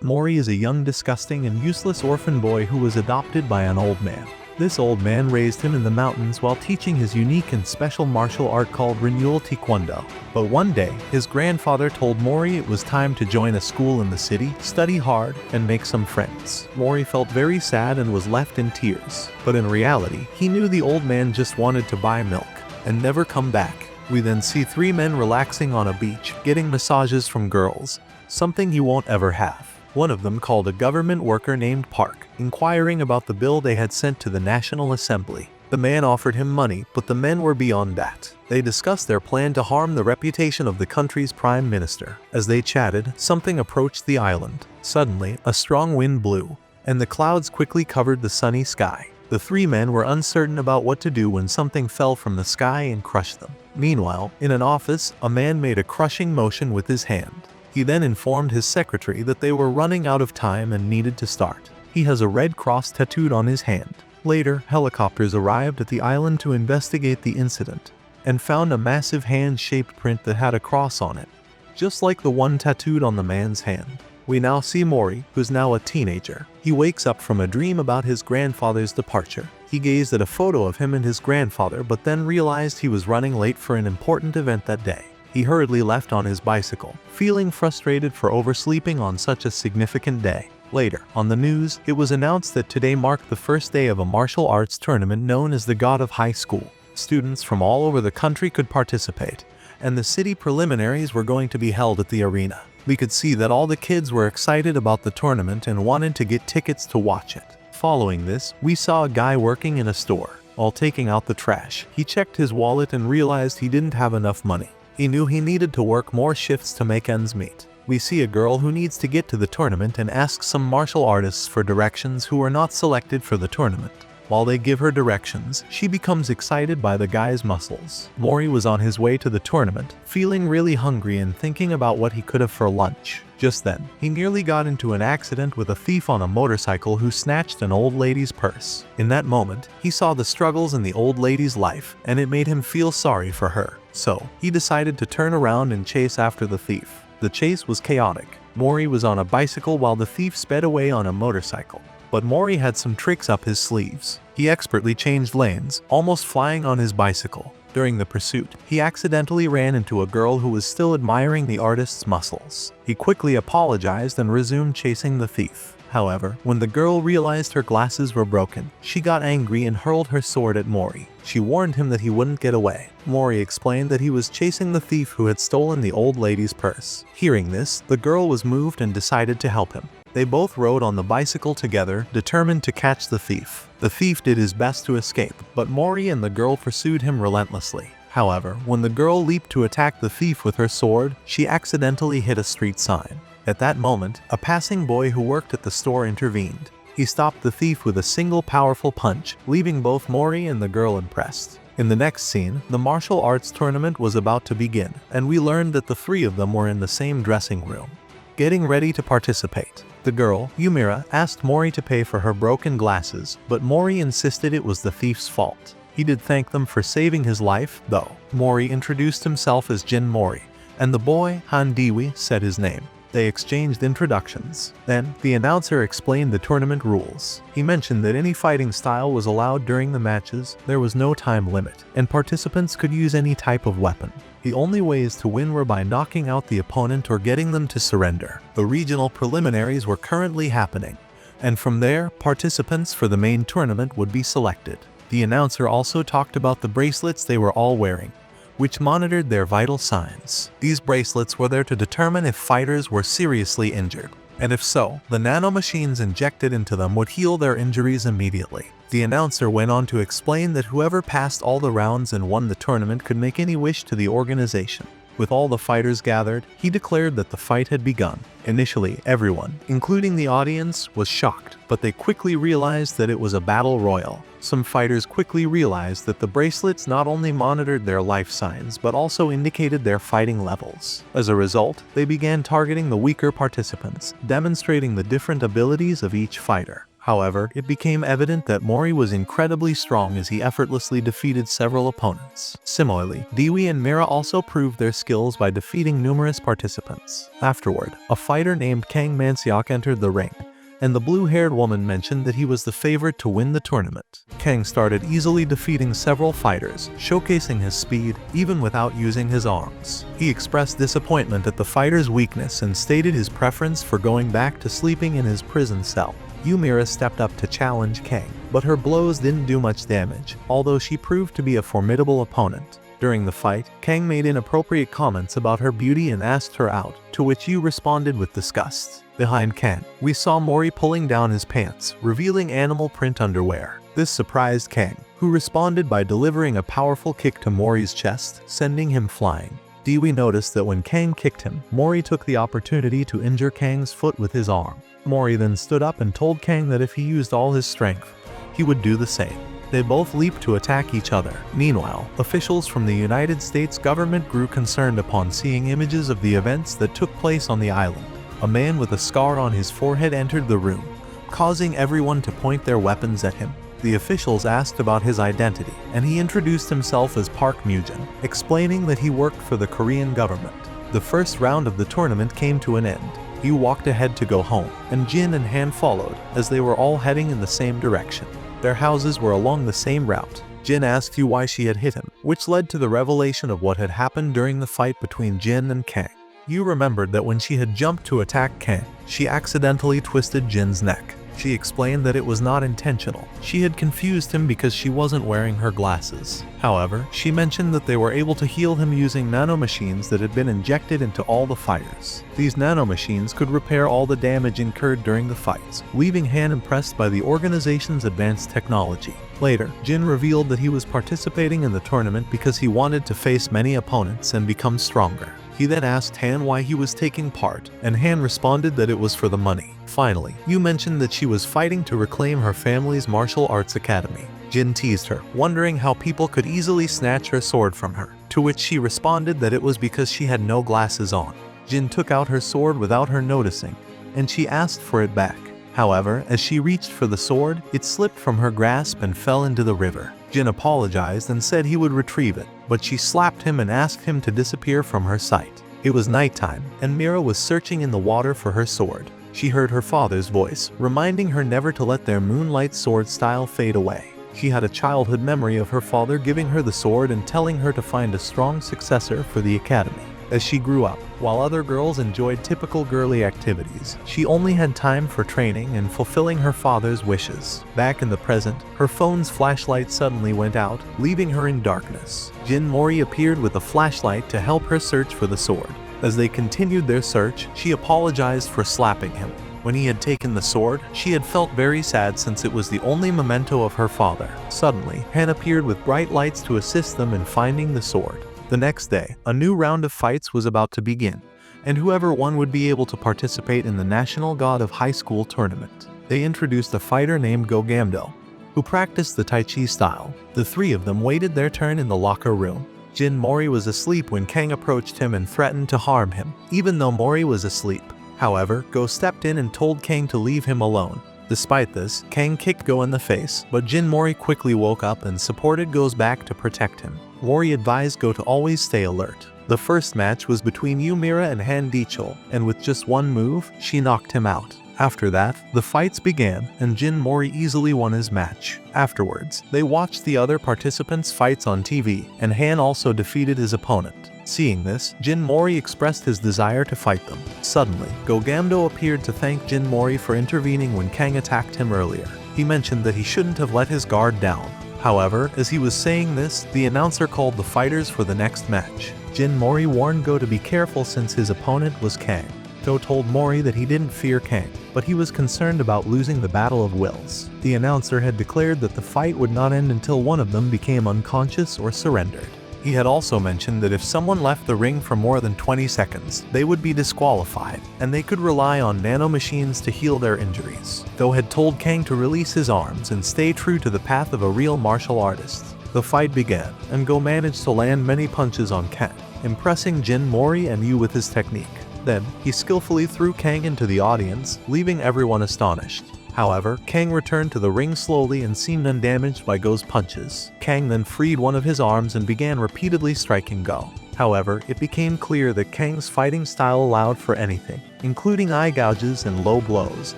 Mory is a young, disgusting, and useless orphan boy who was adopted by an old man. This old man raised him in the mountains while teaching his unique and special martial art called Renewal Taekwondo. But one day, his grandfather told Mory it was time to join a school in the city, study hard, and make some friends. Mory felt very sad and was left in tears. But in reality, he knew the old man just wanted to buy milk and never come back. We then see three men relaxing on a beach, getting massages from girls, something you won't ever have. One of them called a government worker named Park, inquiring about the bill they had sent to the National Assembly. The man offered him money, but the men were beyond that. They discussed their plan to harm the reputation of the country's prime minister. As they chatted, something approached the island. Suddenly, a strong wind blew, and the clouds quickly covered the sunny sky. The three men were uncertain about what to do when something fell from the sky and crushed them. Meanwhile, in an office, a man made a crushing motion with his hand. He then informed his secretary that they were running out of time and needed to start. He has a red cross tattooed on his hand. Later, helicopters arrived at the island to investigate the incident and found a massive hand-shaped print that had a cross on it, just like the one tattooed on the man's hand. We now see Mory, who's now a teenager. He wakes up from a dream about his grandfather's departure. He gazed at a photo of him and his grandfather, but then realized he was running late for an important event that day. He hurriedly left on his bicycle, feeling frustrated for oversleeping on such a significant day. Later, on the news, it was announced that today marked the first day of a martial arts tournament known as the God of High School. Students from all over the country could participate, and the city preliminaries were going to be held at the arena. We could see that all the kids were excited about the tournament and wanted to get tickets to watch it. Following this, we saw a guy working in a store. While taking out the trash, he checked his wallet and realized he didn't have enough money. He knew he needed to work more shifts to make ends meet. We see a girl who needs to get to the tournament and asks some martial artists for directions who are not selected for the tournament. While they give her directions, she becomes excited by the guy's muscles. Mory was on his way to the tournament, feeling really hungry and thinking about what he could have for lunch. Just then, he nearly got into an accident with a thief on a motorcycle who snatched an old lady's purse. In that moment, he saw the struggles in the old lady's life, and it made him feel sorry for her. So, he decided to turn around and chase after the thief. The chase was chaotic. Mory was on a bicycle while the thief sped away on a motorcycle. But Mory had some tricks up his sleeves. He expertly changed lanes, almost flying on his bicycle. During the pursuit, he accidentally ran into a girl who was still admiring the artist's muscles. He quickly apologized and resumed chasing the thief. However, when the girl realized her glasses were broken, she got angry and hurled her sword at Mory. She warned him that he wouldn't get away. Mory explained that he was chasing the thief who had stolen the old lady's purse. Hearing this, the girl was moved and decided to help him. They both rode on the bicycle together, determined to catch the thief. The thief did his best to escape, but Mory and the girl pursued him relentlessly. However, when the girl leaped to attack the thief with her sword, she accidentally hit a street sign. At that moment, a passing boy who worked at the store intervened. He stopped the thief with a single powerful punch, leaving both Mory and the girl impressed. In the next scene, the martial arts tournament was about to begin, and we learned that the three of them were in the same dressing room, getting ready to participate. The girl, Mira, asked Mory to pay for her broken glasses, but Mory insisted it was the thief's fault. He did thank them for saving his life, though. Mory introduced himself as Jin Mory, and the boy, Han Diwi, said his name. They exchanged introductions. Then, the announcer explained the tournament rules. He mentioned that any fighting style was allowed during the matches, there was no time limit, and participants could use any type of weapon. The only ways to win were by knocking out the opponent or getting them to surrender. The regional preliminaries were currently happening, and from there, participants for the main tournament would be selected. The announcer also talked about the bracelets they were all wearing, which monitored their vital signs. These bracelets were there to determine if fighters were seriously injured, and if so, the nanomachines injected into them would heal their injuries immediately. The announcer went on to explain that whoever passed all the rounds and won the tournament could make any wish to the organization. With all the fighters gathered, he declared that the fight had begun. Initially, everyone, including the audience, was shocked, but they quickly realized that it was a battle royal. Some fighters quickly realized that the bracelets not only monitored their life signs, but also indicated their fighting levels. As a result, they began targeting the weaker participants, demonstrating the different abilities of each fighter. However, it became evident that Mory was incredibly strong as he effortlessly defeated several opponents. Similarly, Dewey and Mira also proved their skills by defeating numerous participants. Afterward, a fighter named Kang entered the ring, and the blue-haired woman mentioned that he was the favorite to win the tournament. Kang started easily defeating several fighters, showcasing his speed even without using his arms. He expressed disappointment at the fighter's weakness and stated his preference for going back to sleeping in his prison cell. Mira stepped up to challenge Kang, but her blows didn't do much damage, although she proved to be a formidable opponent. During the fight, Kang made inappropriate comments about her beauty and asked her out, to which Yu responded with disgust. Behind Kang, we saw Mory pulling down his pants, revealing animal print underwear. This surprised Kang, who responded by delivering a powerful kick to Mory's chest, sending him flying. Dewey noticed that when Kang kicked him, Mory took the opportunity to injure Kang's foot with his arm. Mory then stood up and told Kang that if he used all his strength, he would do the same. They both leaped to attack each other. Meanwhile, officials from the United States government grew concerned upon seeing images of the events that took place on the island. A man with a scar on his forehead entered the room, causing everyone to point their weapons at him. The officials asked about his identity, and he introduced himself as Park Mujin, explaining that he worked for the Korean government. The first round of the tournament came to an end. He walked ahead to go home, and Jin and Han followed, as they were all heading in the same direction. Their houses were along the same route. Jin asked Yu why she had hit him, which led to the revelation of what had happened during the fight between Jin and Kang. Yu remembered that when she had jumped to attack Kang, she accidentally twisted Jin's neck. She explained that it was not intentional. She had confused him because she wasn't wearing her glasses. However, she mentioned that they were able to heal him using nanomachines that had been injected into all the fighters. These nanomachines could repair all the damage incurred during the fights, leaving Han impressed by the organization's advanced technology. Later, Jin revealed that he was participating in the tournament because he wanted to face many opponents and become stronger. He then asked Han why he was taking part, and Han responded that it was for the money. Finally, Yu mentioned that she was fighting to reclaim her family's martial arts academy. Jin teased her, wondering how people could easily snatch her sword from her, to which she responded that it was because she had no glasses on. Jin took out her sword without her noticing, and she asked for it back. However, as she reached for the sword, it slipped from her grasp and fell into the river. Jin apologized and said he would retrieve it, but she slapped him and asked him to disappear from her sight. It was nighttime, and Mira was searching in the water for her sword. She heard her father's voice, reminding her never to let their moonlight sword style fade away. She had a childhood memory of her father giving her the sword and telling her to find a strong successor for the academy. As she grew up, while other girls enjoyed typical girly activities, she only had time for training and fulfilling her father's wishes. Back in the present, her phone's flashlight suddenly went out, leaving her in darkness. Jin Mory appeared with a flashlight to help her search for the sword. As they continued their search, she apologized for slapping him. When he had taken the sword, she had felt very sad since it was the only memento of her father. Suddenly, Han appeared with bright lights to assist them in finding the sword. The next day, a new round of fights was about to begin, and whoever won would be able to participate in the National God of High School tournament. They introduced a fighter named Gogamdo, who practiced the Tai Chi style. The three of them waited their turn in the locker room. Jin Mory was asleep when Kang approached him and threatened to harm him, even though Mory was asleep. However, Go stepped in and told Kang to leave him alone. Despite this, Kang kicked Go in the face, but Jin Mory quickly woke up and supported Go's back to protect him. Mory advised Go to always stay alert. The first match was between Mira and Han Dichol, and with just one move, she knocked him out. After that, the fights began, and Jin Mory easily won his match. Afterwards, they watched the other participants' fights on TV, and Han also defeated his opponent. Seeing this, Jin Mory expressed his desire to fight them. Suddenly, Gogamdo appeared to thank Jin Mory for intervening when Kang attacked him earlier. He mentioned that he shouldn't have let his guard down. However, as he was saying this, the announcer called the fighters for the next match. Jin Mory warned Go to be careful since his opponent was Kang. Go told Mory that he didn't fear Kang, but he was concerned about losing the Battle of Wills. The announcer had declared that the fight would not end until one of them became unconscious or surrendered. He had also mentioned that if someone left the ring for more than 20 seconds, they would be disqualified, and they could rely on nanomachines to heal their injuries. Go had told Kang to release his arms and stay true to the path of a real martial artist. The fight began, and Go managed to land many punches on Kang, impressing Jin Mory and Yu with his technique. Then, he skillfully threw Kang into the audience, leaving everyone astonished. However, Kang returned to the ring slowly and seemed undamaged by Go's punches. Kang then freed one of his arms and began repeatedly striking Go. However, it became clear that Kang's fighting style allowed for anything, including eye gouges and low blows,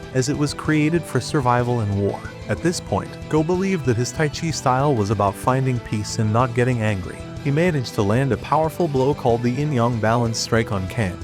as it was created for survival in war. At this point, Go believed that his Tai Chi style was about finding peace and not getting angry. He managed to land a powerful blow called the Yin-Yang Balance Strike on Kang,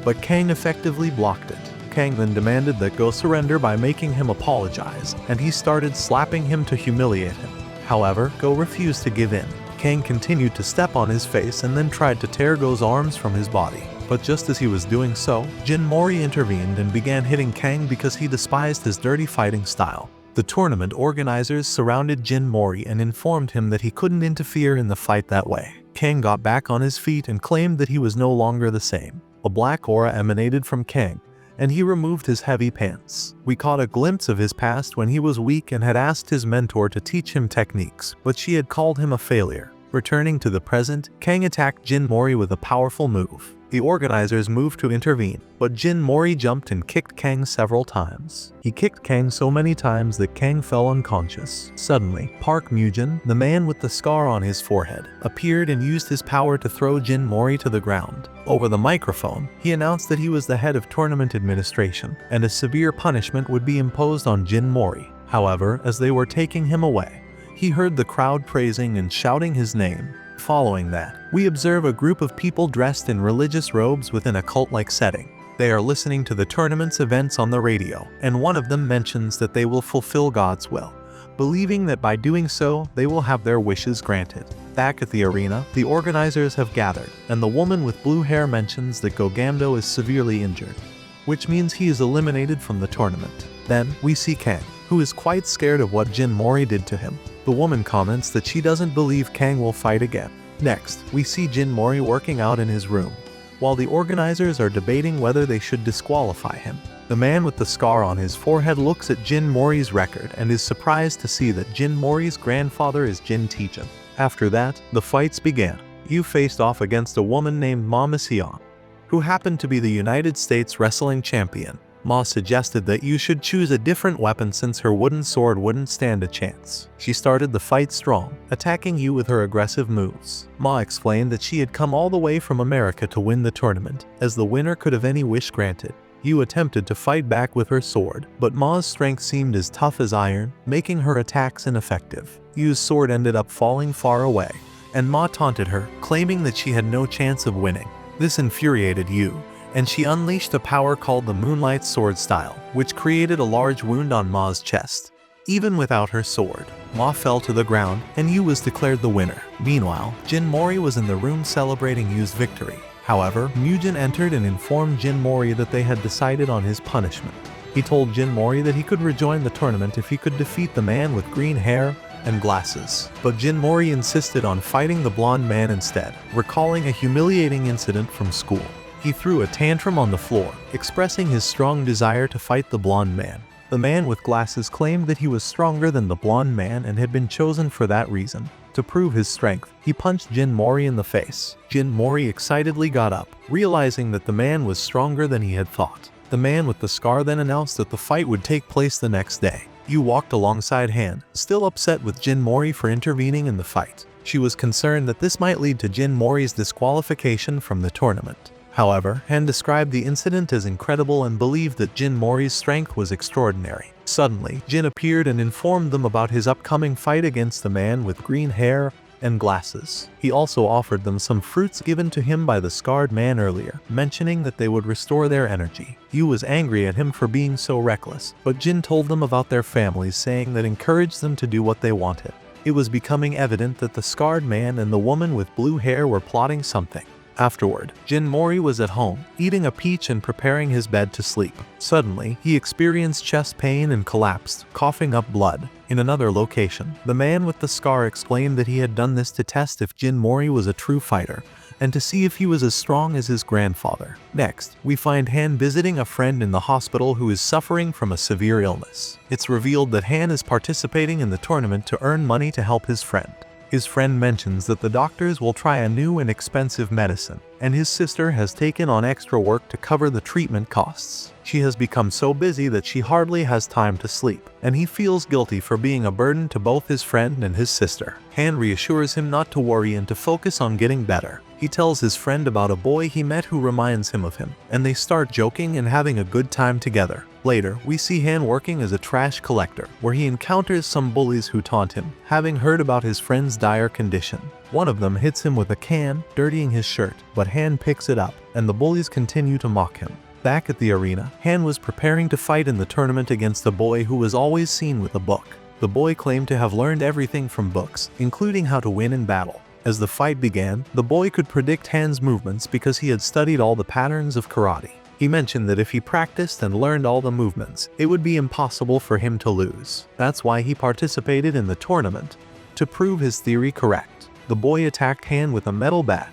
but Kang effectively blocked it. Kang then demanded that Go surrender by making him apologize, and he started slapping him to humiliate him. However, Go refused to give in. Kang continued to step on his face and then tried to tear Go's arms from his body. But just as he was doing so, Jin Mory intervened and began hitting Kang because he despised his dirty fighting style. The tournament organizers surrounded Jin Mory and informed him that he couldn't interfere in the fight that way. Kang got back on his feet and claimed that he was no longer the same. A black aura emanated from Kang, and he removed his heavy pants. We caught a glimpse of his past when he was weak and had asked his mentor to teach him techniques, but she had called him a failure. Returning to the present, Kang attacked Jin Mory with a powerful move. The organizers moved to intervene, but Jin Mory jumped and kicked Kang several times. He kicked Kang so many times that Kang fell unconscious. Suddenly, Park Mujin, the man with the scar on his forehead, appeared and used his power to throw Jin Mory to the ground. Over the microphone, he announced that he was the head of tournament administration, and a severe punishment would be imposed on Jin Mory. However, as they were taking him away, he heard the crowd praising and shouting his name. Following that, we observe a group of people dressed in religious robes within a cult-like setting. They are listening to the tournament's events on the radio, and one of them mentions that they will fulfill God's will, believing that by doing so, they will have their wishes granted. Back at the arena, the organizers have gathered, and the woman with blue hair mentions that Gogamdo is severely injured, which means he is eliminated from the tournament. Then, we see Kang, who is quite scared of what Jin Mory did to him. The woman comments that she doesn't believe Kang will fight again. Next, we see Jin Mory working out in his room, while the organizers are debating whether they should disqualify him. The man with the scar on his forehead looks at Jin Mory's record and is surprised to see that Jin Mory's grandfather is Jin Tijin. After that, the fights began. You faced off against a woman named Ma Mission, who happened to be the United States wrestling champion. Ma suggested that you should choose a different weapon since her wooden sword wouldn't stand a chance. She started the fight strong, attacking you with her aggressive moves. Ma explained that she had come all the way from America to win the tournament, as the winner could have any wish granted. You attempted to fight back with her sword, but Ma's strength seemed as tough as iron, making her attacks ineffective. Yu's sword ended up falling far away, and Ma taunted her, claiming that she had no chance of winning. This infuriated Yu, and she unleashed a power called the Moonlight Sword Style, which created a large wound on Ma's chest. Even without her sword, Ma fell to the ground, and Yu was declared the winner. Meanwhile, Jin Mory was in the room celebrating Yu's victory. However, Mujin entered and informed Jin Mory that they had decided on his punishment. He told Jin Mory that he could rejoin the tournament if he could defeat the man with green hair and glasses. But Jin Mory insisted on fighting the blonde man instead, recalling a humiliating incident from school. He threw a tantrum on the floor, expressing his strong desire to fight the blonde man. The man with glasses claimed that he was stronger than the blonde man and had been chosen for that reason. To prove his strength, he punched Jin Mory in the face. Jin Mory excitedly got up, realizing that the man was stronger than he had thought. The man with the scar then announced that the fight would take place the next day. Yu walked alongside Han, still upset with Jin Mory for intervening in the fight. She was concerned that this might lead to Jin Mory's disqualification from the tournament. However, Han described the incident as incredible and believed that Jin Mory's strength was extraordinary. Suddenly, Jin appeared and informed them about his upcoming fight against the man with green hair and glasses. He also offered them some fruits given to him by the scarred man earlier, mentioning that they would restore their energy. Yu was angry at him for being so reckless, but Jin told them about their families, saying that encouraged them to do what they wanted. It was becoming evident that the scarred man and the woman with blue hair were plotting something. Afterward, Jin Mory was at home, eating a peach and preparing his bed to sleep. Suddenly, he experienced chest pain and collapsed, coughing up blood. In another location, the man with the scar explained that he had done this to test if Jin Mory was a true fighter, and to see if he was as strong as his grandfather. Next, we find Han visiting a friend in the hospital who is suffering from a severe illness. It's revealed that Han is participating in the tournament to earn money to help his friend. His friend mentions that the doctors will try a new and expensive medicine, and his sister has taken on extra work to cover the treatment costs. She has become so busy that she hardly has time to sleep, and he feels guilty for being a burden to both his friend and his sister. Han reassures him not to worry and to focus on getting better. He tells his friend about a boy he met who reminds him of him, and they start joking and having a good time together. Later, we see Han working as a trash collector, where he encounters some bullies who taunt him, having heard about his friend's dire condition. One of them hits him with a can, dirtying his shirt, but Han picks it up, and the bullies continue to mock him. Back at the arena, Han was preparing to fight in the tournament against a boy who was always seen with a book. The boy claimed to have learned everything from books, including how to win in battle. As the fight began, the boy could predict Han's movements because he had studied all the patterns of karate. He mentioned that if he practiced and learned all the movements, it would be impossible for him to lose. That's why he participated in the tournament, to prove his theory correct. The boy attacked Han with a metal bat,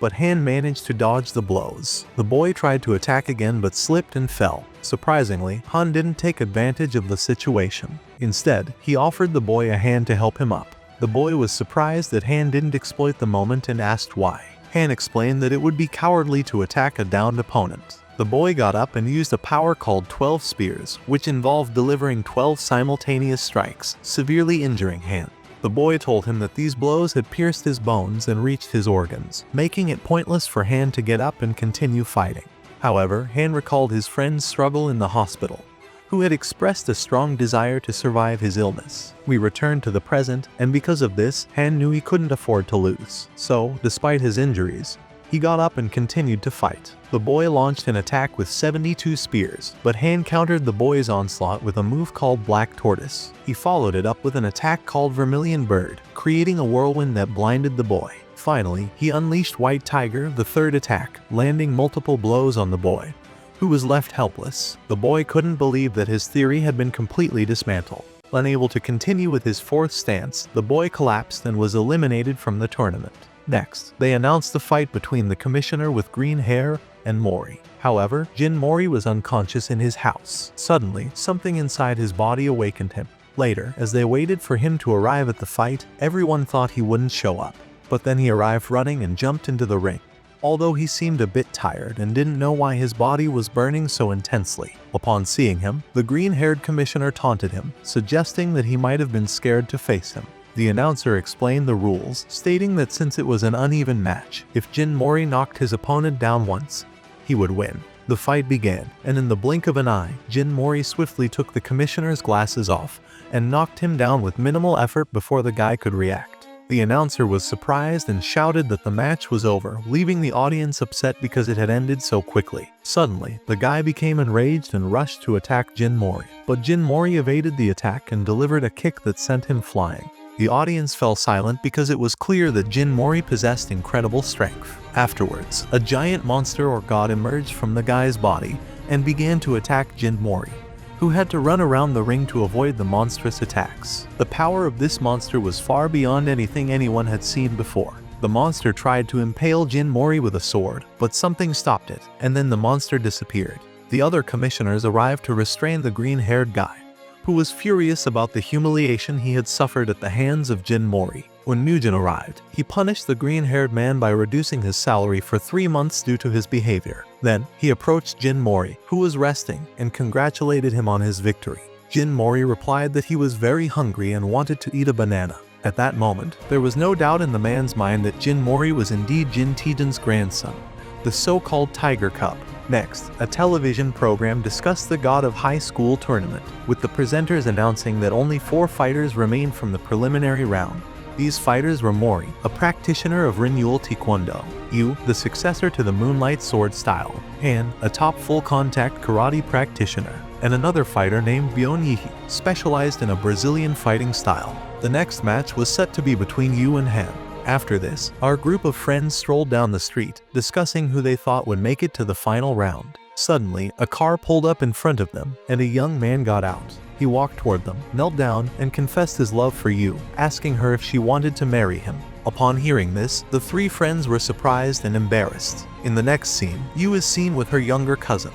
but Han managed to dodge the blows. The boy tried to attack again but slipped and fell. Surprisingly, Han didn't take advantage of the situation. Instead, he offered the boy a hand to help him up. The boy was surprised that Han didn't exploit the moment and asked why. Han explained that it would be cowardly to attack a downed opponent. The boy got up and used a power called 12 Spears, which involved delivering 12 simultaneous strikes, severely injuring Han. The boy told him that these blows had pierced his bones and reached his organs, making it pointless for Han to get up and continue fighting. However, Han recalled his friend's struggle in the hospital, who had expressed a strong desire to survive his illness. We returned to the present, and because of this, Han knew he couldn't afford to lose. So, despite his injuries, he got up and continued to fight. The boy launched an attack with 72 spears, but Han countered the boy's onslaught with a move called Black Tortoise. He followed it up with an attack called Vermilion Bird, creating a whirlwind that blinded the boy. Finally, he unleashed White Tiger, the third attack, landing multiple blows on the boy, who was left helpless. The boy couldn't believe that his theory had been completely dismantled. Unable to continue with his fourth stance, the boy collapsed and was eliminated from the tournament. Next, they announced the fight between the commissioner with green hair and Mory. However, Jin Mory was unconscious in his house. Suddenly, something inside his body awakened him. Later, as they waited for him to arrive at the fight, everyone thought he wouldn't show up. But then he arrived running and jumped into the ring. Although he seemed a bit tired and didn't know why his body was burning so intensely. Upon seeing him, the green-haired commissioner taunted him, suggesting that he might have been scared to face him. The announcer explained the rules, stating that since it was an uneven match, if Jin Mory knocked his opponent down once, he would win. The fight began, and in the blink of an eye, Jin Mory swiftly took the commissioner's glasses off and knocked him down with minimal effort before the guy could react. The announcer was surprised and shouted that the match was over, leaving the audience upset because it had ended so quickly. Suddenly, the guy became enraged and rushed to attack Jin Mory, but Jin Mory evaded the attack and delivered a kick that sent him flying. The audience fell silent because it was clear that Jin Mory possessed incredible strength. Afterwards, a giant monster or god emerged from the guy's body and began to attack Jin Mory, who had to run around the ring to avoid the monstrous attacks. The power of this monster was far beyond anything anyone had seen before. The monster tried to impale Jin Mory with a sword, but something stopped it, and then the monster disappeared. The other commissioners arrived to restrain the green-haired guy, who was furious about the humiliation he had suffered at the hands of Jin Mory. When Mugen arrived, he punished the green-haired man by reducing his salary for 3 months due to his behavior. Then, he approached Jin Mory, who was resting, and congratulated him on his victory. Jin Mory replied that he was very hungry and wanted to eat a banana. At that moment, there was no doubt in the man's mind that Jin Mory was indeed Jin Tijan's grandson, the so-called Tiger Cub. Next, a television program discussed the God of High School tournament, with the presenters announcing that only 4 fighters remained from the preliminary round. These fighters were Mory, a practitioner of Renewal Taekwondo, Yu, the successor to the Moonlight Sword style, Han, a top full-contact karate practitioner, and another fighter named Byun-Yihi, specialized in a Brazilian fighting style. The next match was set to be between Yu and Han. After this, our group of friends strolled down the street, discussing who they thought would make it to the final round. Suddenly, a car pulled up in front of them, and a young man got out. He walked toward them, knelt down, and confessed his love for Yu, asking her if she wanted to marry him. Upon hearing this, the 3 friends were surprised and embarrassed. In the next scene, Yu is seen with her younger cousin,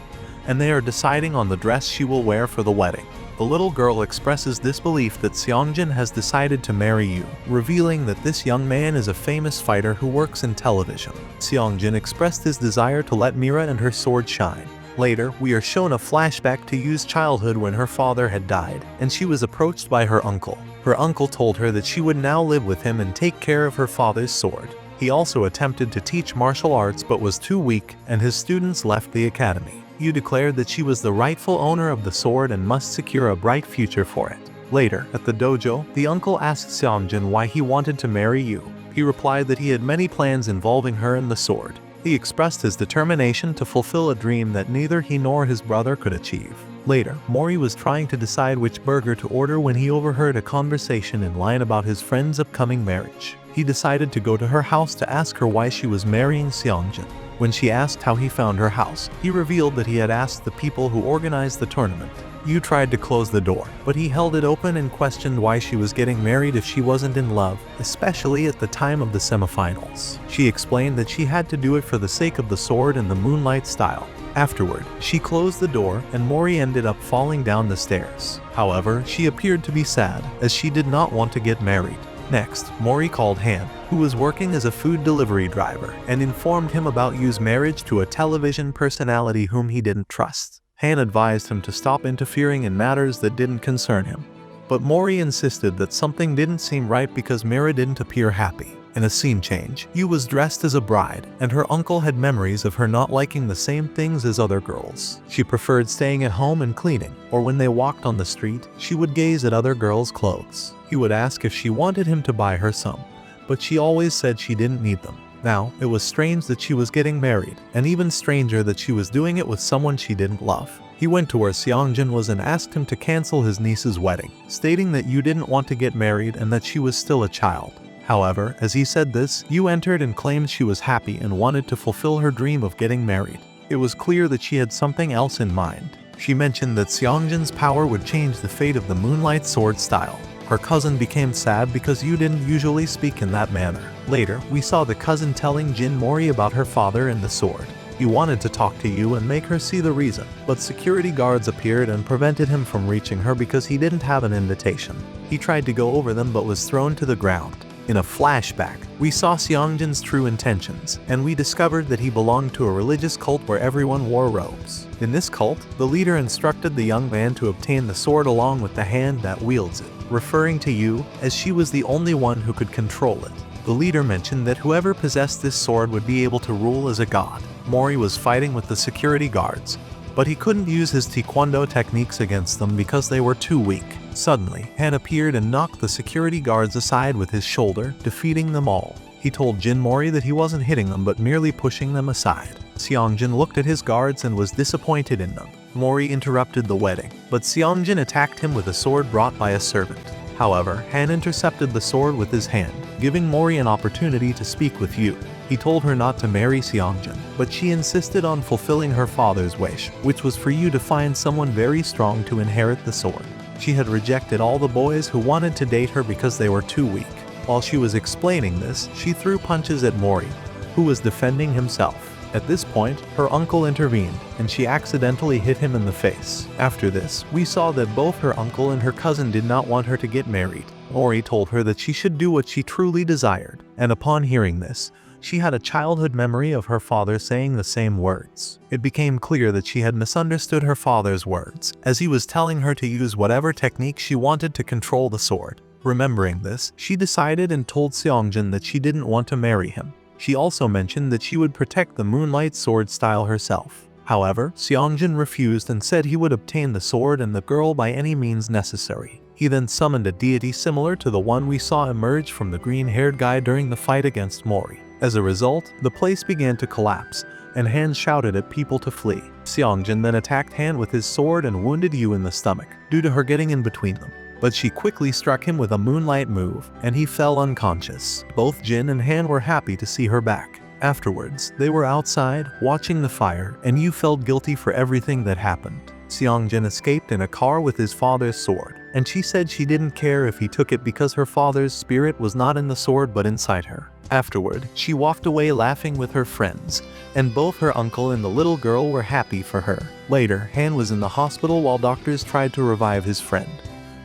and they are deciding on the dress she will wear for the wedding. The little girl expresses this belief that Seongjin has decided to marry Yu, revealing that this young man is a famous fighter who works in television. Seongjin expressed his desire to let Mira and her sword shine. Later, we are shown a flashback to Yu's childhood when her father had died, and she was approached by her uncle. Her uncle told her that she would now live with him and take care of her father's sword. He also attempted to teach martial arts but was too weak, and his students left the academy. Yu declared that she was the rightful owner of the sword and must secure a bright future for it. Later, at the dojo, the uncle asked Seongjin why he wanted to marry Yu. He replied that he had many plans involving her and the sword. He expressed his determination to fulfill a dream that neither he nor his brother could achieve. Later, Mory was trying to decide which burger to order when he overheard a conversation in line about his friend's upcoming marriage. He decided to go to her house to ask her why she was marrying Seongjin. When she asked how he found her house, he revealed that he had asked the people who organized the tournament. Yu tried to close the door, but he held it open and questioned why she was getting married if she wasn't in love, especially at the time of the semifinals. She explained that she had to do it for the sake of the sword and the moonlight style. Afterward, she closed the door and Mory ended up falling down the stairs. However, she appeared to be sad, as she did not want to get married. Next, Mory called Han, who was working as a food delivery driver, and informed him about Yu's marriage to a television personality whom he didn't trust. Han advised him to stop interfering in matters that didn't concern him. But Mory insisted that something didn't seem right because Mira didn't appear happy. In a scene change, Yu was dressed as a bride, and her uncle had memories of her not liking the same things as other girls. She preferred staying at home and cleaning, or when they walked on the street, she would gaze at other girls' clothes. He would ask if she wanted him to buy her some, but she always said she didn't need them. Now, it was strange that she was getting married, and even stranger that she was doing it with someone she didn't love. He went to where Seongjin was and asked him to cancel his niece's wedding, stating that Yu didn't want to get married and that she was still a child. However, as he said this, Yu entered and claimed she was happy and wanted to fulfill her dream of getting married. It was clear that she had something else in mind. She mentioned that Seongjin's power would change the fate of the moonlight sword style. Her cousin became sad because Yu didn't usually speak in that manner. Later, we saw the cousin telling Jin Mory about her father and the sword. He wanted to talk to Yu and make her see the reason, but security guards appeared and prevented him from reaching her because he didn't have an invitation. He tried to go over them but was thrown to the ground. In a flashback, we saw Seongjin's true intentions, and we discovered that he belonged to a religious cult where everyone wore robes. In this cult, the leader instructed the young man to obtain the sword along with the hand that wields it, referring to Yu as she was the only one who could control it. The leader mentioned that whoever possessed this sword would be able to rule as a god. Mory was fighting with the security guards, but he couldn't use his taekwondo techniques against them because they were too weak. Suddenly, Han appeared and knocked the security guards aside with his shoulder, defeating them all. He told Jin Mory that he wasn't hitting them but merely pushing them aside. Seongjin looked at his guards and was disappointed in them. Mory interrupted the wedding, but Seongjin attacked him with a sword brought by a servant. However, Han intercepted the sword with his hand, giving Mory an opportunity to speak with Yu. He told her not to marry Seongjin, but she insisted on fulfilling her father's wish, which was for Yu to find someone very strong to inherit the sword. She had rejected all the boys who wanted to date her because they were too weak. While she was explaining this, she threw punches at Mory, who was defending himself. At this point, her uncle intervened, and she accidentally hit him in the face. After this, we saw that both her uncle and her cousin did not want her to get married. Mory told her that she should do what she truly desired, and upon hearing this, she had a childhood memory of her father saying the same words. It became clear that she had misunderstood her father's words, as he was telling her to use whatever technique she wanted to control the sword. Remembering this, she decided and told Seongjin that she didn't want to marry him. She also mentioned that she would protect the moonlight sword style herself. However, Seongjin refused and said he would obtain the sword and the girl by any means necessary. He then summoned a deity similar to the one we saw emerge from the green-haired guy during the fight against Mory. As a result, the place began to collapse, and Han shouted at people to flee. Seongjin then attacked Han with his sword and wounded Yu in the stomach, due to her getting in between them. But she quickly struck him with a moonlight move, and he fell unconscious. Both Jin and Han were happy to see her back. Afterwards, they were outside, watching the fire, and Yu felt guilty for everything that happened. Jin escaped in a car with his father's sword, and she said she didn't care if he took it because her father's spirit was not in the sword but inside her. Afterward, she walked away laughing with her friends, and both her uncle and the little girl were happy for her. Later, Han was in the hospital while doctors tried to revive his friend,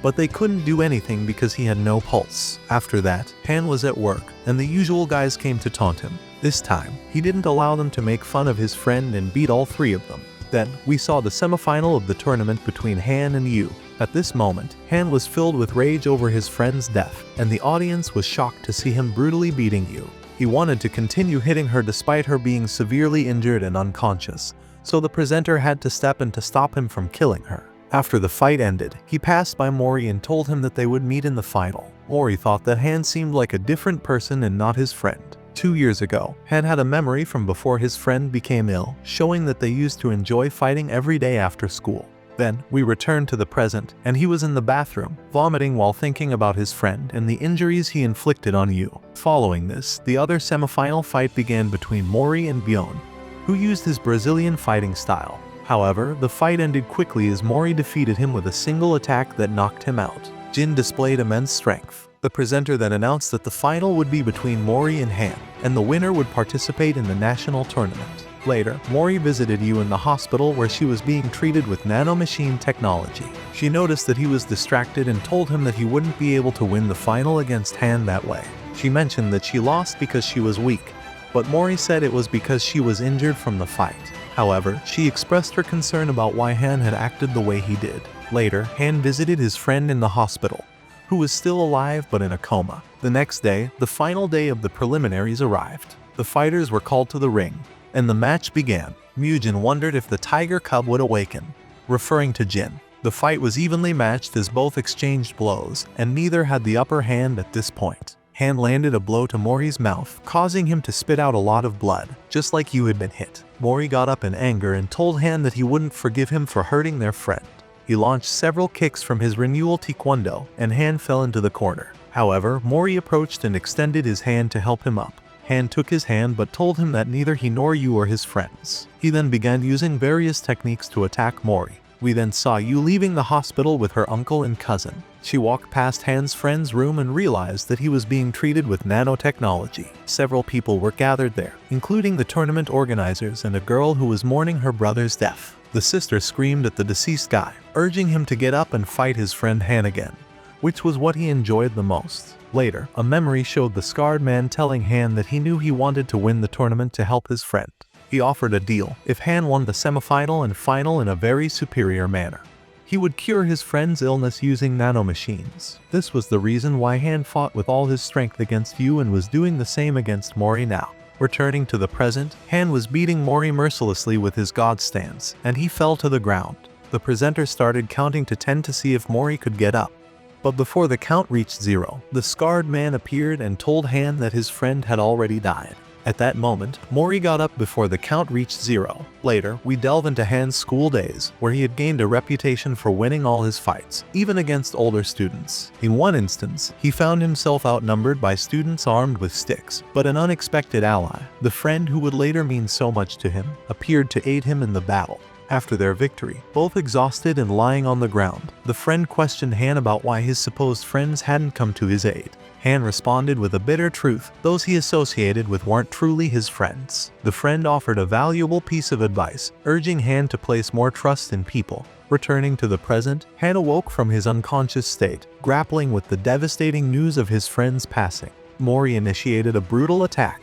but they couldn't do anything because he had no pulse. After that, Han was at work, and the usual guys came to taunt him. This time, he didn't allow them to make fun of his friend and beat all three of them. Then, we saw the semifinal of the tournament between Han and Yu. At this moment, Han was filled with rage over his friend's death, and the audience was shocked to see him brutally beating Yu. He wanted to continue hitting her despite her being severely injured and unconscious, so the presenter had to step in to stop him from killing her. After the fight ended, he passed by Mory and told him that they would meet in the final. Mory thought that Han seemed like a different person and not his friend. 2 years ago, Han had a memory from before his friend became ill, showing that they used to enjoy fighting every day after school. Then, we returned to the present, and he was in the bathroom, vomiting while thinking about his friend and the injuries he inflicted on Yu. Following this, the other semifinal fight began between Mory and Byon, who used his Brazilian fighting style. However, the fight ended quickly as Mory defeated him with a single attack that knocked him out. Jin displayed immense strength. The presenter then announced that the final would be between Mory and Han, and the winner would participate in the national tournament. Later, Mory visited Yu in the hospital where she was being treated with nanomachine technology. She noticed that he was distracted and told him that he wouldn't be able to win the final against Han that way. She mentioned that she lost because she was weak, but Mory said it was because she was injured from the fight. However, she expressed her concern about why Han had acted the way he did. Later, Han visited his friend in the hospital, who was still alive but in a coma. The next day, the final day of the preliminaries arrived. The fighters were called to the ring, and the match began. Jin wondered if the tiger cub would awaken, referring to Jin. The fight was evenly matched as both exchanged blows, and neither had the upper hand at this point. Han landed a blow to Mory's mouth, causing him to spit out a lot of blood, just like Yu had been hit. Mory got up in anger and told Han that he wouldn't forgive him for hurting their friend. He launched several kicks from his renewal taekwondo, and Han fell into the corner. However, Mory approached and extended his hand to help him up. Han took his hand but told him that neither he nor Yu are his friends. He then began using various techniques to attack Mory. We then saw Yu leaving the hospital with her uncle and cousin. She walked past Han's friend's room and realized that he was being treated with nanotechnology. Several people were gathered there, including the tournament organizers and a girl who was mourning her brother's death. The sister screamed at the deceased guy, urging him to get up and fight his friend Han again, which was what he enjoyed the most. Later, a memory showed the scarred man telling Han that he knew he wanted to win the tournament to help his friend. He offered a deal. If Han won the semifinal and final in a very superior manner, he would cure his friend's illness using nanomachines. This was the reason why Han fought with all his strength against Yu and was doing the same against Mory now. Returning to the present, Han was beating Mory mercilessly with his god stance, and he fell to the ground. The presenter started counting to 10 to see if Mory could get up. But before the count reached 0, the scarred man appeared and told Han that his friend had already died. At that moment, Mory got up before the count reached 0. Later, we delve into Han's school days, where he had gained a reputation for winning all his fights, even against older students. In one instance, he found himself outnumbered by students armed with sticks, but an unexpected ally, the friend who would later mean so much to him, appeared to aid him in the battle. After their victory, both exhausted and lying on the ground, the friend questioned Han about why his supposed friends hadn't come to his aid. Han responded with a bitter truth: those he associated with weren't truly his friends. The friend offered a valuable piece of advice, urging Han to place more trust in people. Returning to the present, Han awoke from his unconscious state, grappling with the devastating news of his friend's passing. Mory initiated a brutal attack,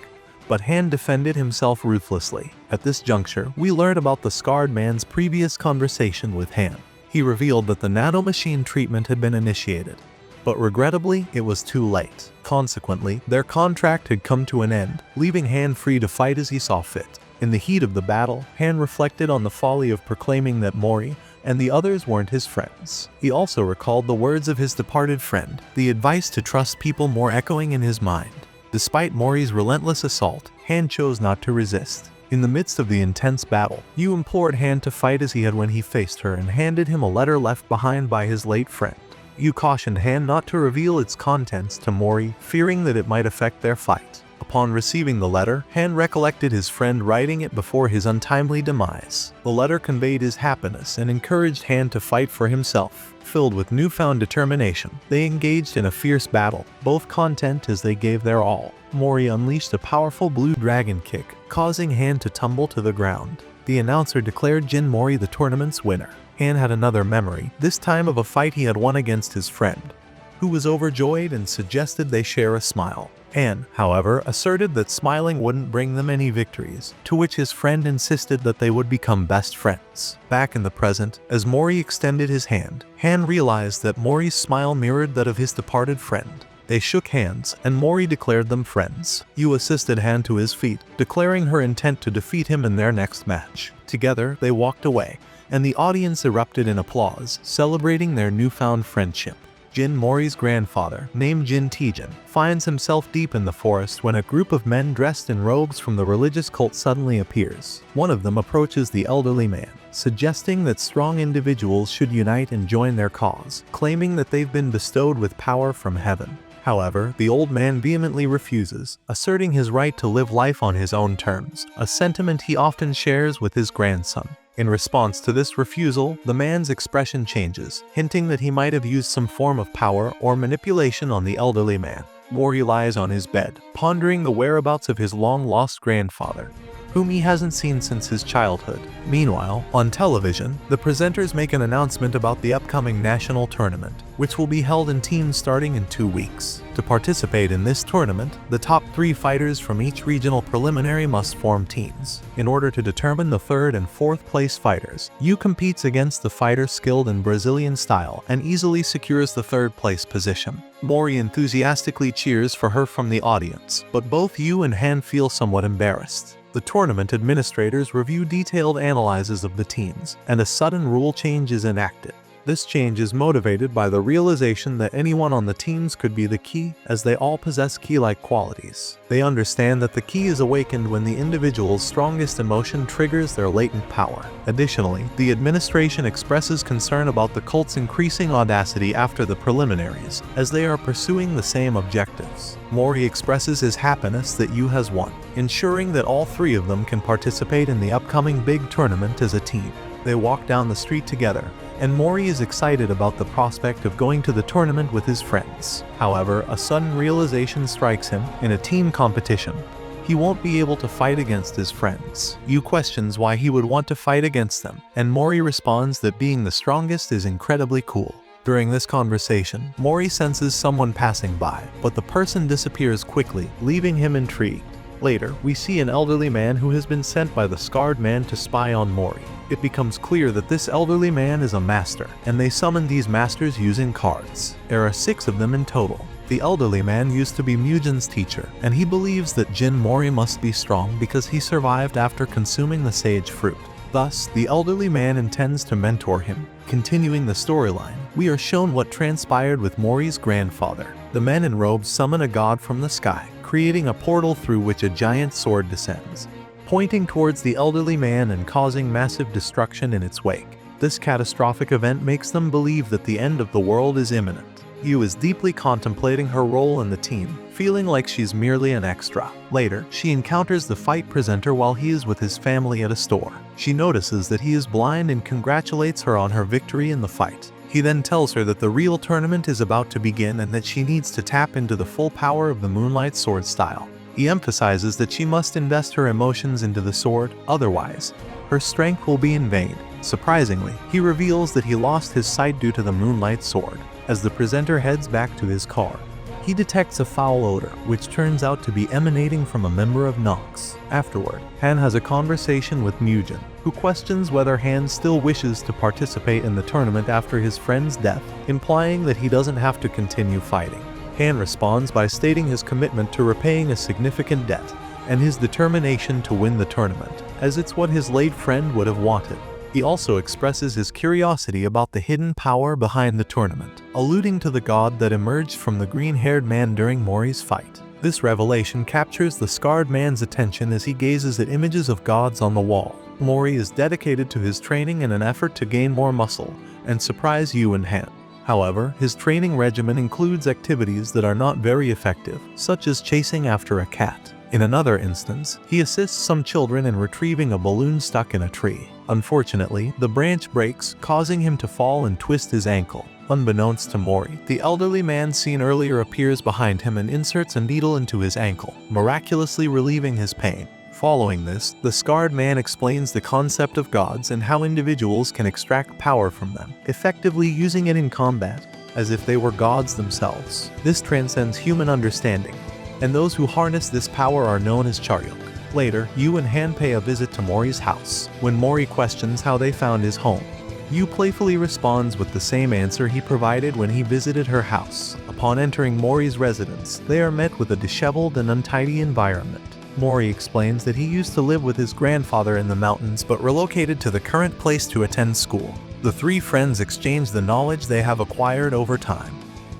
but Han defended himself ruthlessly. At this juncture, we learned about the scarred man's previous conversation with Han. He revealed that the nanomachine treatment had been initiated, but regrettably, it was too late. Consequently, their contract had come to an end, leaving Han free to fight as he saw fit. In the heat of the battle, Han reflected on the folly of proclaiming that Mory and the others weren't his friends. He also recalled the words of his departed friend, the advice to trust people more echoing in his mind. Despite Mory's relentless assault, Han chose not to resist. In the midst of the intense battle, Yu implored Han to fight as he had when he faced her and handed him a letter left behind by his late friend. Yu cautioned Han not to reveal its contents to Mory, fearing that it might affect their fight. Upon receiving the letter, Han recollected his friend writing it before his untimely demise. The letter conveyed his happiness and encouraged Han to fight for himself. Filled with newfound determination, they engaged in a fierce battle, both content as they gave their all. Mory unleashed a powerful blue dragon kick, causing Han to tumble to the ground. The announcer declared Jin Mory the tournament's winner. Han had another memory, this time of a fight he had won against his friend, who was overjoyed and suggested they share a smile. Han, however, asserted that smiling wouldn't bring them any victories, to which his friend insisted that they would become best friends. Back in the present, as Mory extended his hand, Han realized that Mory's smile mirrored that of his departed friend. They shook hands, and Mory declared them friends. Yu assisted Han to his feet, declaring her intent to defeat him in their next match. Together, they walked away, and the audience erupted in applause, celebrating their newfound friendship. Jin Mory's grandfather, named Jin Taejin, finds himself deep in the forest when a group of men dressed in robes from the religious cult suddenly appears. One of them approaches the elderly man, suggesting that strong individuals should unite and join their cause, claiming that they've been bestowed with power from heaven. However, the old man vehemently refuses, asserting his right to live life on his own terms, a sentiment he often shares with his grandson. In response to this refusal, the man's expression changes, hinting that he might have used some form of power or manipulation on the elderly man. Mory lies on his bed, pondering the whereabouts of his long-lost grandfather, whom he hasn't seen since his childhood. Meanwhile, on television, the presenters make an announcement about the upcoming national tournament, which will be held in teams starting in 2 weeks. To participate in this tournament, the top 3 fighters from each regional preliminary must form teams. In order to determine the 3rd and 4th place fighters, Yu competes against the fighter skilled in Brazilian style and easily secures the 3rd place position. Mory enthusiastically cheers for her from the audience, but both Yu and Han feel somewhat embarrassed. The tournament administrators review detailed analyses of the teams, and a sudden rule change is enacted. This change is motivated by the realization that anyone on the teams could be the Ki, as they all possess Ki-like qualities. They understand that the Ki is awakened when the individual's strongest emotion triggers their latent power. Additionally, the administration expresses concern about the cult's increasing audacity after the preliminaries, as they are pursuing the same objectives. Mory expresses his happiness that Yu has won, ensuring that all 3 of them can participate in the upcoming big tournament as a team. They walk down the street together, and Mory is excited about the prospect of going to the tournament with his friends. However, a sudden realization strikes him: in a team competition, he won't be able to fight against his friends. Yu questions why he would want to fight against them, and Mory responds that being the strongest is incredibly cool. During this conversation, Mory senses someone passing by, but the person disappears quickly, leaving him intrigued. Later, we see an elderly man who has been sent by the scarred man to spy on Mory. It becomes clear that this elderly man is a master, and they summon these masters using cards. There are 6 of them in total. The elderly man used to be Mujin's teacher, and he believes that Jin Mory must be strong because he survived after consuming the sage fruit. Thus, the elderly man intends to mentor him. Continuing the storyline, we are shown what transpired with Mory's grandfather. The men in robes summon a god from the sky, creating a portal through which a giant sword descends, pointing towards the elderly man and causing massive destruction in its wake. This catastrophic event makes them believe that the end of the world is imminent. Yu is deeply contemplating her role in the team, feeling like she's merely an extra. Later, she encounters the fight presenter while he is with his family at a store. She notices that he is blind and congratulates her on her victory in the fight. He then tells her that the real tournament is about to begin and that she needs to tap into the full power of the Moonlight Sword style. He emphasizes that she must invest her emotions into the sword, otherwise, her strength will be in vain. Surprisingly, he reveals that he lost his sight due to the Moonlight Sword. As the presenter heads back to his car, he detects a foul odor, which turns out to be emanating from a member of Nox. Afterward, Han has a conversation with Mujin, who questions whether Han still wishes to participate in the tournament after his friend's death, implying that he doesn't have to continue fighting. Han responds by stating his commitment to repaying a significant debt, and his determination to win the tournament, as it's what his late friend would have wanted. He also expresses his curiosity about the hidden power behind the tournament, alluding to the god that emerged from the green-haired man during Mory's fight. This revelation captures the scarred man's attention as he gazes at images of gods on the wall. Mory is dedicated to his training in an effort to gain more muscle and surprise Yu and Han. However, his training regimen includes activities that are not very effective, such as chasing after a cat. In another instance, he assists some children in retrieving a balloon stuck in a tree. Unfortunately, the branch breaks, causing him to fall and twist his ankle. Unbeknownst to Mory, the elderly man seen earlier appears behind him and inserts a needle into his ankle, miraculously relieving his pain. Following this, the scarred man explains the concept of gods and how individuals can extract power from them, effectively using it in combat, as if they were gods themselves. This transcends human understanding, and those who harness this power are known as Charyok. Later, Yu and Han pay a visit to Mory's house. When Mory questions how they found his home, Yu playfully responds with the same answer he provided when he visited her house. Upon entering Mory's residence, they are met with a disheveled and untidy environment. Mory explains that he used to live with his grandfather in the mountains but relocated to the current place to attend school. The three friends exchange the knowledge they have acquired over time,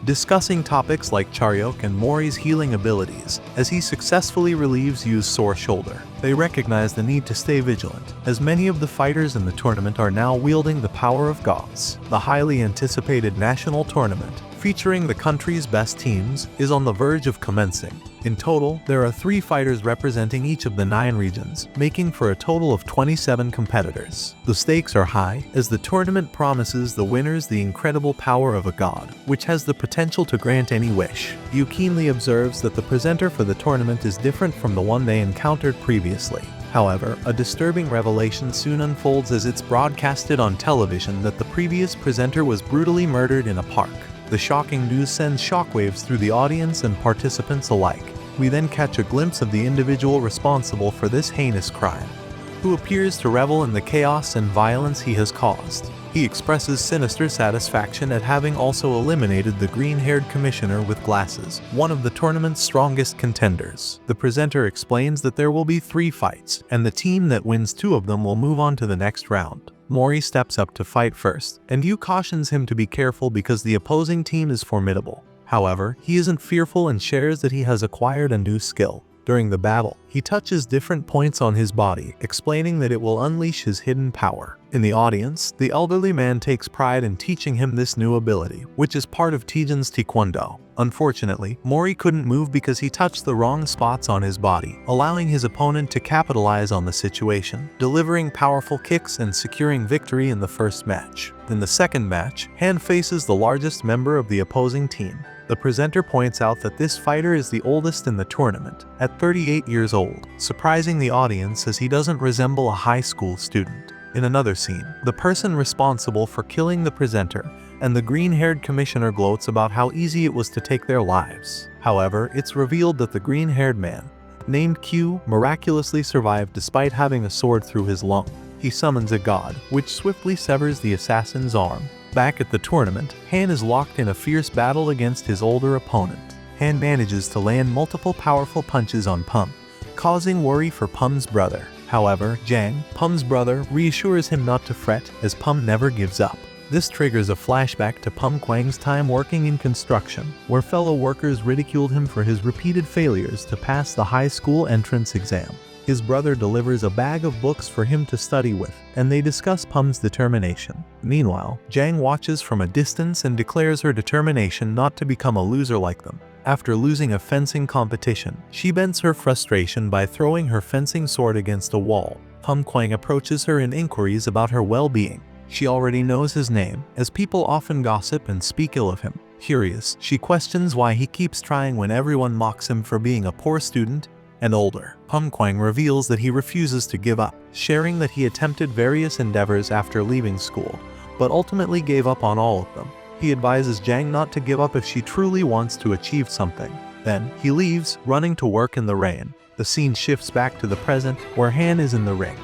discussing topics like Charyok and Mory's healing abilities as he successfully relieves Yu's sore shoulder. They recognize the need to stay vigilant, as many of the fighters in the tournament are now wielding the power of gods. The highly anticipated national tournament, featuring the country's best teams, is on the verge of commencing. In total, there are 3 fighters representing each of the 9 regions, making for a total of 27 competitors. The stakes are high, as the tournament promises the winners the incredible power of a god, which has the potential to grant any wish. Yu keenly observes that the presenter for the tournament is different from the one they encountered previously. However, a disturbing revelation soon unfolds as it's broadcasted on television that the previous presenter was brutally murdered in a park. The shocking news sends shockwaves through the audience and participants alike. We then catch a glimpse of the individual responsible for this heinous crime, who appears to revel in the chaos and violence he has caused. He expresses sinister satisfaction at having also eliminated the green-haired commissioner with glasses, one of the tournament's strongest contenders. The presenter explains that there will be 3 fights, and the team that wins 2 of them will move on to the next round. Mory steps up to fight first, and Yu cautions him to be careful because the opposing team is formidable. However, he isn't fearful and shares that he has acquired a new skill. During the battle, he touches different points on his body, explaining that it will unleash his hidden power. In the audience, the elderly man takes pride in teaching him this new ability, which is part of Tijin's taekwondo. Unfortunately, Mory couldn't move because he touched the wrong spots on his body, allowing his opponent to capitalize on the situation, delivering powerful kicks and securing victory in the first match. In the second match, Han faces the largest member of the opposing team. The presenter points out that this fighter is the oldest in the tournament, at 38 years old, surprising the audience as he doesn't resemble a high school student. In another scene, the person responsible for killing the presenter and the green-haired commissioner gloats about how easy it was to take their lives. However, it's revealed that the green-haired man, named Q, miraculously survived despite having a sword through his lung. He summons a god, which swiftly severs the assassin's arm. Back at the tournament, Han is locked in a fierce battle against his older opponent. Han manages to land multiple powerful punches on Pum, causing worry for Pum's brother. However, Jang, Pum's brother, reassures him not to fret, as Pum never gives up. This triggers a flashback to Pum Kwang's time working in construction, where fellow workers ridiculed him for his repeated failures to pass the high school entrance exam. His brother delivers a bag of books for him to study with, and they discuss Pum's determination. Meanwhile, Jang watches from a distance and declares her determination not to become a loser like them. After losing a fencing competition, she vents her frustration by throwing her fencing sword against a wall. Pum Kwang approaches her in inquiries about her well-being. She already knows his name, as people often gossip and speak ill of him. Curious, she questions why he keeps trying when everyone mocks him for being a poor student and older. Pum Kwang reveals that he refuses to give up, sharing that he attempted various endeavors after leaving school, but ultimately gave up on all of them. He advises Jang not to give up if she truly wants to achieve something. Then, he leaves, running to work in the rain. The scene shifts back to the present, where Han is in the ring,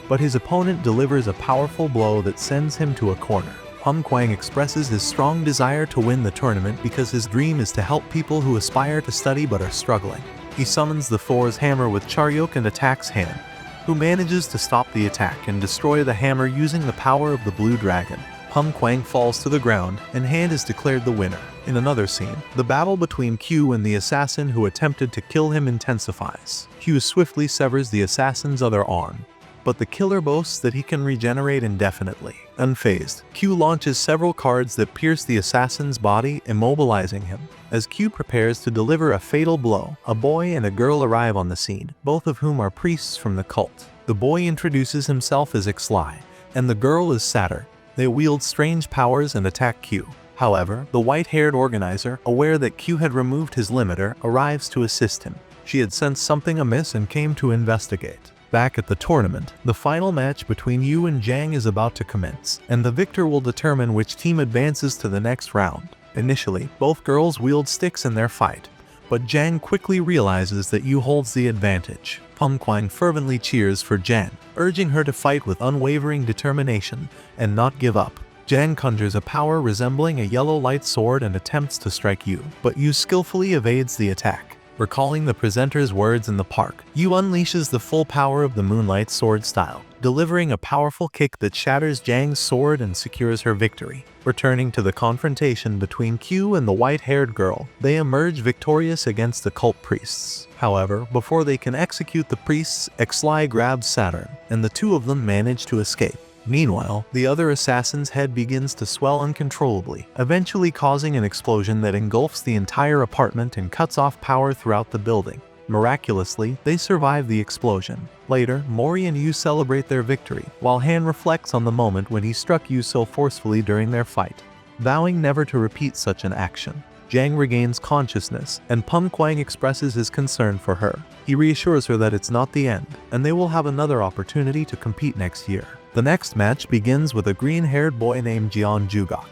but his opponent delivers a powerful blow that sends him to a corner. Pum Kwang expresses his strong desire to win the tournament because his dream is to help people who aspire to study but are struggling. He summons the Thor's hammer with Charyok and attacks Han, who manages to stop the attack and destroy the hammer using the power of the blue dragon. Pum Kwang falls to the ground, and Han is declared the winner. In another scene, the battle between Q and the assassin who attempted to kill him intensifies. Q swiftly severs the assassin's other arm, but the killer boasts that he can regenerate indefinitely. Unfazed, Q launches several cards that pierce the assassin's body, immobilizing him. As Q prepares to deliver a fatal blow, a boy and a girl arrive on the scene, both of whom are priests from the cult. The boy introduces himself as Ixlai, and the girl is Satyr. They wield strange powers and attack Q. However, the white-haired organizer, aware that Q had removed his limiter, arrives to assist him. She had sensed something amiss and came to investigate. Back at the tournament, the final match between Yu and Jang is about to commence, and the victor will determine which team advances to the next round. Initially, both girls wield sticks in their fight, but Jang quickly realizes that Yu holds the advantage. Pumquine fervently cheers for Jang, urging her to fight with unwavering determination and not give up. Jang conjures a power resembling a yellow light sword and attempts to strike Yu, but Yu skillfully evades the attack. Recalling the presenter's words in the park, Yu unleashes the full power of the Moonlight Sword style, delivering a powerful kick that shatters Jang's sword and secures her victory. Returning to the confrontation between Q and the white-haired girl, they emerge victorious against the cult priests. However, before they can execute the priests, Ixlai grabs Saturn, and the two of them manage to escape. Meanwhile, the other assassin's head begins to swell uncontrollably, eventually causing an explosion that engulfs the entire apartment and cuts off power throughout the building. Miraculously, they survive the explosion. Later, Mory and Yu celebrate their victory, while Han reflects on the moment when he struck Yu so forcefully during their fight, vowing never to repeat such an action. Jang regains consciousness, and Pumquine expresses his concern for her. He reassures her that it's not the end, and they will have another opportunity to compete next year. The next match begins with a green-haired boy named Jeon Jugok,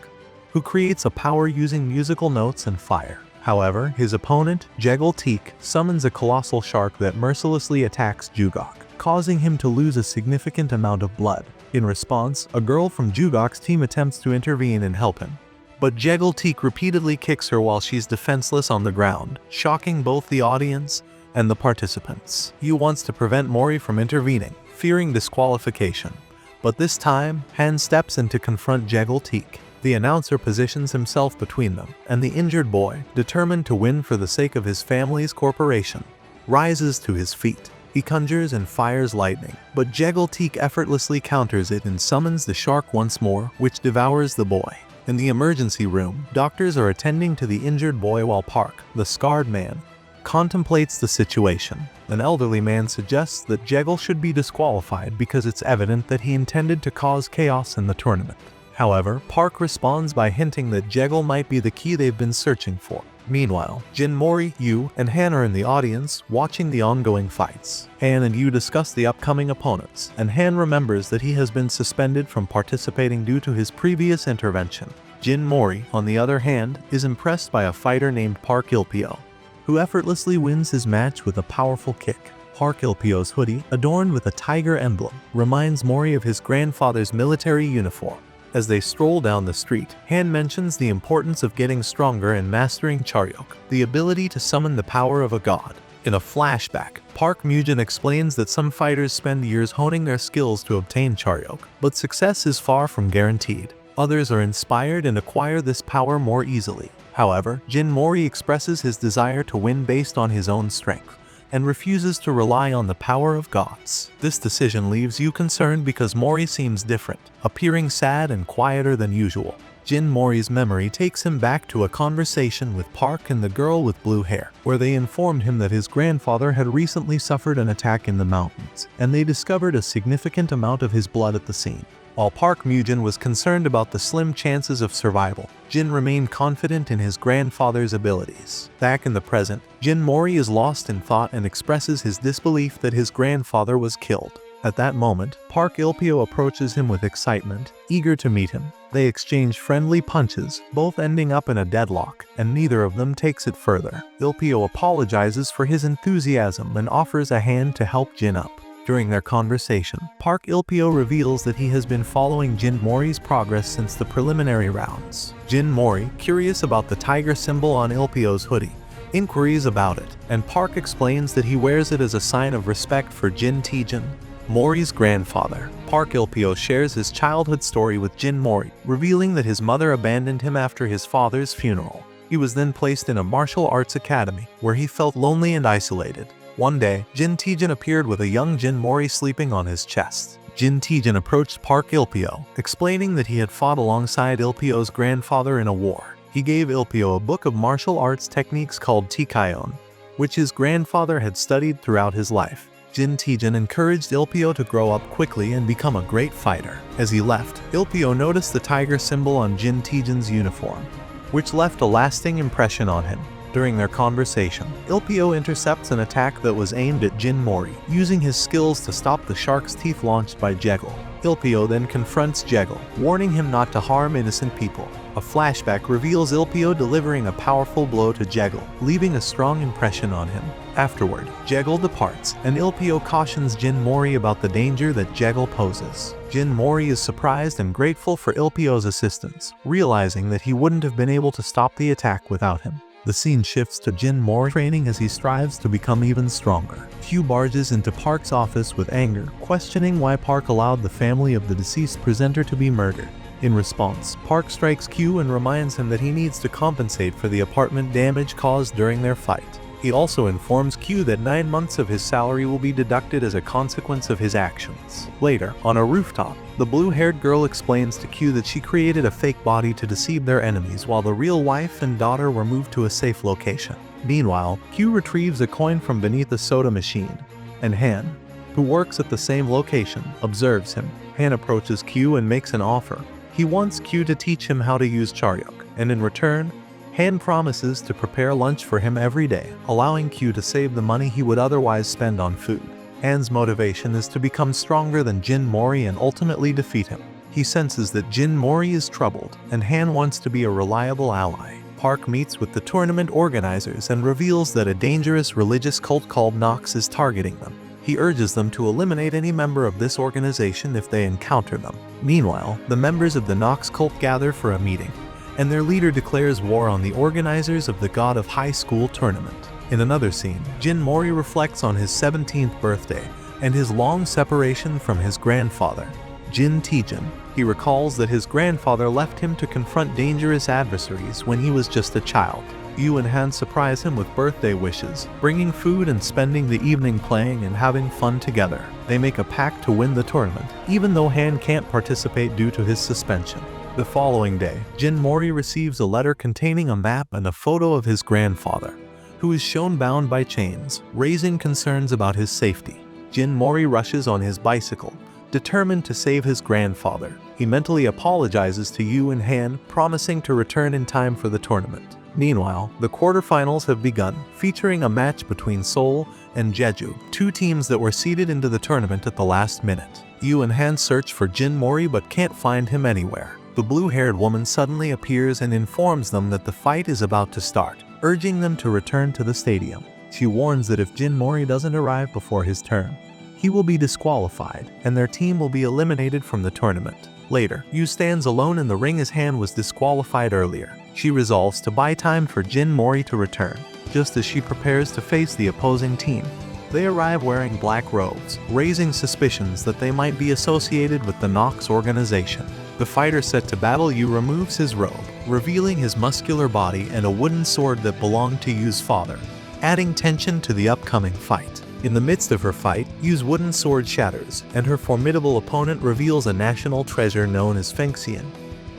who creates a power using musical notes and fire. However, his opponent, Jegel Teak, summons a colossal shark that mercilessly attacks Jugok, causing him to lose a significant amount of blood. In response, a girl from Jugok's team attempts to intervene and help him, but Jegel Teak repeatedly kicks her while she's defenseless on the ground, shocking both the audience and the participants. Yu wants to prevent Mory from intervening, fearing disqualification. But this time, Han steps in to confront Jegel Teak. The announcer positions himself between them, and the injured boy, determined to win for the sake of his family's corporation, rises to his feet. He conjures and fires lightning, but Jegel Teak effortlessly counters it and summons the shark once more, which devours the boy. In the emergency room, doctors are attending to the injured boy while Park, the scarred man, contemplates the situation. An elderly man suggests that Jegel should be disqualified because it's evident that he intended to cause chaos in the tournament. However, Park responds by hinting that Jegel might be the key they've been searching for. Meanwhile, Jin Mory, Yu, and Han are in the audience, watching the ongoing fights. Han and Yu discuss the upcoming opponents, and Han remembers that he has been suspended from participating due to his previous intervention. Jin Mory, on the other hand, is impressed by a fighter named Park Ilpio, who effortlessly wins his match with a powerful kick. Park Ilpio's hoodie, adorned with a tiger emblem, reminds Mory of his grandfather's military uniform. As they stroll down the street, Han mentions the importance of getting stronger and mastering Charyok, the ability to summon the power of a god. In a flashback, Park Mujin explains that some fighters spend years honing their skills to obtain Charyok, but success is far from guaranteed. Others are inspired and acquire this power more easily. However, Jin Mory expresses his desire to win based on his own strength, and refuses to rely on the power of gods. This decision leaves Yu concerned because Mory seems different, appearing sad and quieter than usual. Jin Mory's memory takes him back to a conversation with Park and the girl with blue hair, where they informed him that his grandfather had recently suffered an attack in the mountains, and they discovered a significant amount of his blood at the scene. While Park Mujin was concerned about the slim chances of survival, Jin remained confident in his grandfather's abilities. Back in the present, Jin Mory is lost in thought and expresses his disbelief that his grandfather was killed. At that moment, Park Ilpio approaches him with excitement, eager to meet him. They exchange friendly punches, both ending up in a deadlock, and neither of them takes it further. Ilpio apologizes for his enthusiasm and offers a hand to help Jin up. During their conversation, Park Ilpio reveals that he has been following Jin Mory's progress since the preliminary rounds. Jin Mory, curious about the tiger symbol on Ilpio's hoodie, inquiries about it, and Park explains that he wears it as a sign of respect for Jin Taejin, Mory's grandfather. Park Ilpio shares his childhood story with Jin Mory, revealing that his mother abandoned him after his father's funeral. He was then placed in a martial arts academy, where he felt lonely and isolated. One day, Jin Taejin appeared with a young Jin Mory sleeping on his chest. Jin Taejin approached Park Ilpyo, explaining that he had fought alongside Ilpyo's grandfather in a war. He gave Ilpyo a book of martial arts techniques called Tikaion, which his grandfather had studied throughout his life. Jin Taejin encouraged Ilpyo to grow up quickly and become a great fighter. As he left, Ilpyo noticed the tiger symbol on Jin Taejin's uniform, which left a lasting impression on him. During their conversation, Ilpyo intercepts an attack that was aimed at Jin Mory, using his skills to stop the shark's teeth launched by Jeggle. Ilpyo then confronts Jeggle, warning him not to harm innocent people. A flashback reveals Ilpyo delivering a powerful blow to Jeggle, leaving a strong impression on him. Afterward, Jeggle departs, and Ilpyo cautions Jin Mory about the danger that Jeggle poses. Jin Mory is surprised and grateful for Ilpyo's assistance, realizing that he wouldn't have been able to stop the attack without him. The scene shifts to Jin Mory training as he strives to become even stronger. Q barges into Park's office with anger, questioning why Park allowed the family of the deceased presenter to be murdered. In response, Park strikes Q and reminds him that he needs to compensate for the apartment damage caused during their fight. He also informs Q that 9 months of his salary will be deducted as a consequence of his actions. Later, on a rooftop, the blue-haired girl explains to Q that she created a fake body to deceive their enemies while the real wife and daughter were moved to a safe location. Meanwhile, Q retrieves a coin from beneath a soda machine, and Han, who works at the same location, observes him. Han approaches Q and makes an offer. He wants Q to teach him how to use Charyuk, and in return, Han promises to prepare lunch for him every day, allowing Q to save the money he would otherwise spend on food. Han's motivation is to become stronger than Jin Mory and ultimately defeat him. He senses that Jin Mory is troubled, and Han wants to be a reliable ally. Park meets with the tournament organizers and reveals that a dangerous religious cult called Nox is targeting them. He urges them to eliminate any member of this organization if they encounter them. Meanwhile, the members of the Nox cult gather for a meeting, and their leader declares war on the organizers of the God of High School tournament. In another scene, Jin Mory reflects on his 17th birthday and his long separation from his grandfather, Jin Taejin. He recalls that his grandfather left him to confront dangerous adversaries when he was just a child. Yu and Han surprise him with birthday wishes, bringing food and spending the evening playing and having fun together. They make a pact to win the tournament, even though Han can't participate due to his suspension. The following day, Jin Mory receives a letter containing a map and a photo of his grandfather, who is shown bound by chains, raising concerns about his safety. Jin Mory rushes on his bicycle, determined to save his grandfather. He mentally apologizes to Yu and Han, promising to return in time for the tournament. Meanwhile, the quarterfinals have begun, featuring a match between Seoul and Jeju, two teams that were seeded into the tournament at the last minute. Yu and Han search for Jin Mory but can't find him anywhere. The blue-haired woman suddenly appears and informs them that the fight is about to start, urging them to return to the stadium. She warns that if Jin Mory doesn't arrive before his turn, he will be disqualified, and their team will be eliminated from the tournament. Later, Yu stands alone in the ring as Han was disqualified earlier. She resolves to buy time for Jin Mory to return, just as she prepares to face the opposing team. They arrive wearing black robes, raising suspicions that they might be associated with the Nox organization. The fighter set to battle Yu removes his robe, revealing his muscular body and a wooden sword that belonged to Yu's father, adding tension to the upcoming fight. In the midst of her fight, Yu's wooden sword shatters, and her formidable opponent reveals a national treasure known as Fengxian,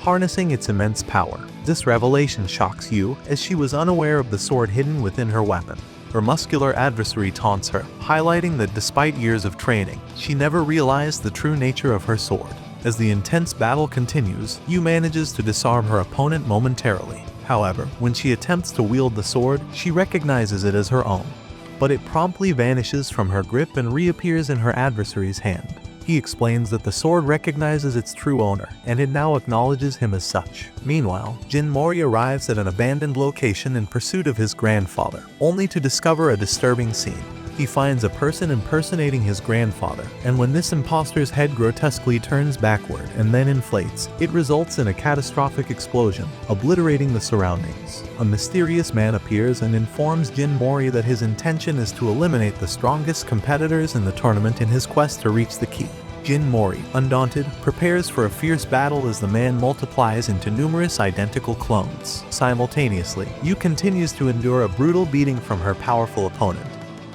harnessing its immense power. This revelation shocks Yu, as she was unaware of the sword hidden within her weapon. Her muscular adversary taunts her, highlighting that despite years of training, she never realized the true nature of her sword. As the intense battle continues, Yu manages to disarm her opponent momentarily. However, when she attempts to wield the sword, she recognizes it as her own, but it promptly vanishes from her grip and reappears in her adversary's hand. He explains that the sword recognizes its true owner, and it now acknowledges him as such. Meanwhile, Jin Mory arrives at an abandoned location in pursuit of his grandfather, only to discover a disturbing scene. He finds a person impersonating his grandfather, and when this imposter's head grotesquely turns backward and then inflates, it results in a catastrophic explosion, obliterating the surroundings. A mysterious man appears and informs Jin Mory that his intention is to eliminate the strongest competitors in the tournament in his quest to reach the key. Jin Mory, undaunted, prepares for a fierce battle as the man multiplies into numerous identical clones. Simultaneously, Yu continues to endure a brutal beating from her powerful opponent,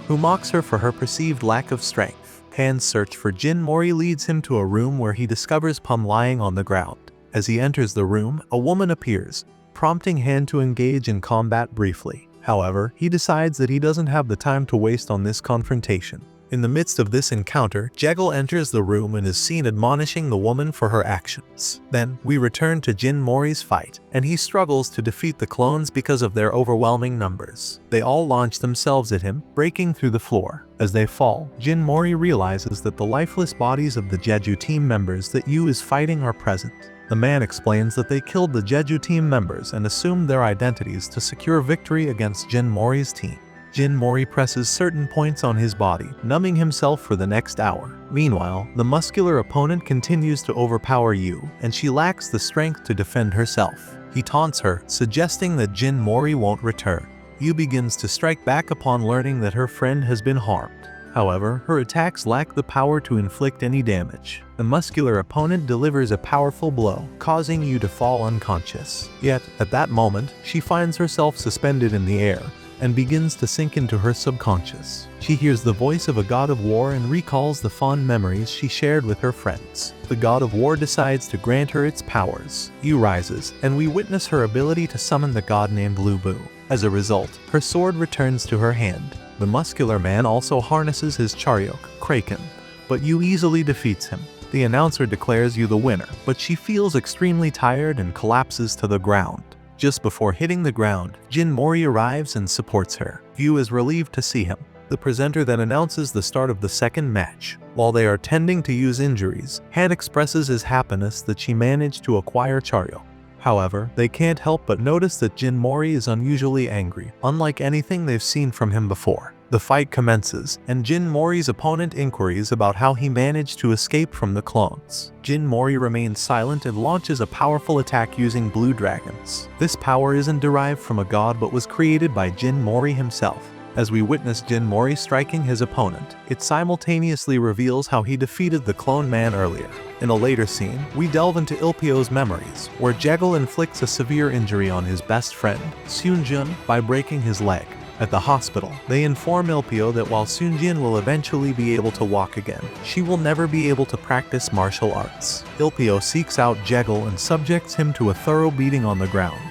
who mocks her for her perceived lack of strength. Han's search for Jin Mory leads him to a room where he discovers Pum lying on the ground. As he enters the room, a woman appears, prompting Han to engage in combat briefly. However, he decides that he doesn't have the time to waste on this confrontation. In the midst of this encounter, Jekyll enters the room and is seen admonishing the woman for her actions. Then, we return to Jin Mory's fight, and he struggles to defeat the clones because of their overwhelming numbers. They all launch themselves at him, breaking through the floor. As they fall, Jin Mory realizes that the lifeless bodies of the Jeju team members that Yu is fighting are present. The man explains that they killed the Jeju team members and assumed their identities to secure victory against Jin Mory's team. Jin Mory presses certain points on his body, numbing himself for the next hour. Meanwhile, the muscular opponent continues to overpower Yu, and she lacks the strength to defend herself. He taunts her, suggesting that Jin Mory won't return. Yu begins to strike back upon learning that her friend has been harmed. However, her attacks lack the power to inflict any damage. The muscular opponent delivers a powerful blow, causing Yu to fall unconscious. Yet, at that moment, she finds herself suspended in the air, and begins to sink into her subconscious. She hears the voice of a god of war and recalls the fond memories she shared with her friends. The god of war decides to grant her its powers. Yu rises, and we witness her ability to summon the god named Lu Bu. As a result, her sword returns to her hand. The muscular man also harnesses his Charyok, Kraken, but Yu easily defeats him. The announcer declares Yu the winner, but she feels extremely tired and collapses to the ground. Just before hitting the ground, Jin Mory arrives and supports her. Yu is relieved to see him. The presenter then announces the start of the second match. While they are tending to Yu's injuries, Han expresses his happiness that she managed to acquire Charyok. However, they can't help but notice that Jin Mory is unusually angry, unlike anything they've seen from him before. The fight commences, and Jin Mory's opponent inquires about how he managed to escape from the clones. Jin Mory remains silent and launches a powerful attack using blue dragons. This power isn't derived from a god but was created by Jin Mory himself. As we witness Jin Mory striking his opponent, it simultaneously reveals how he defeated the clone man earlier. In a later scene, we delve into Ilpyo's memories, where Jekyll inflicts a severe injury on his best friend, Seunjun, by breaking his leg. At the hospital, they inform Ilpyo that while Seunjin will eventually be able to walk again, she will never be able to practice martial arts. Ilpyo seeks out Jekyll and subjects him to a thorough beating on the ground,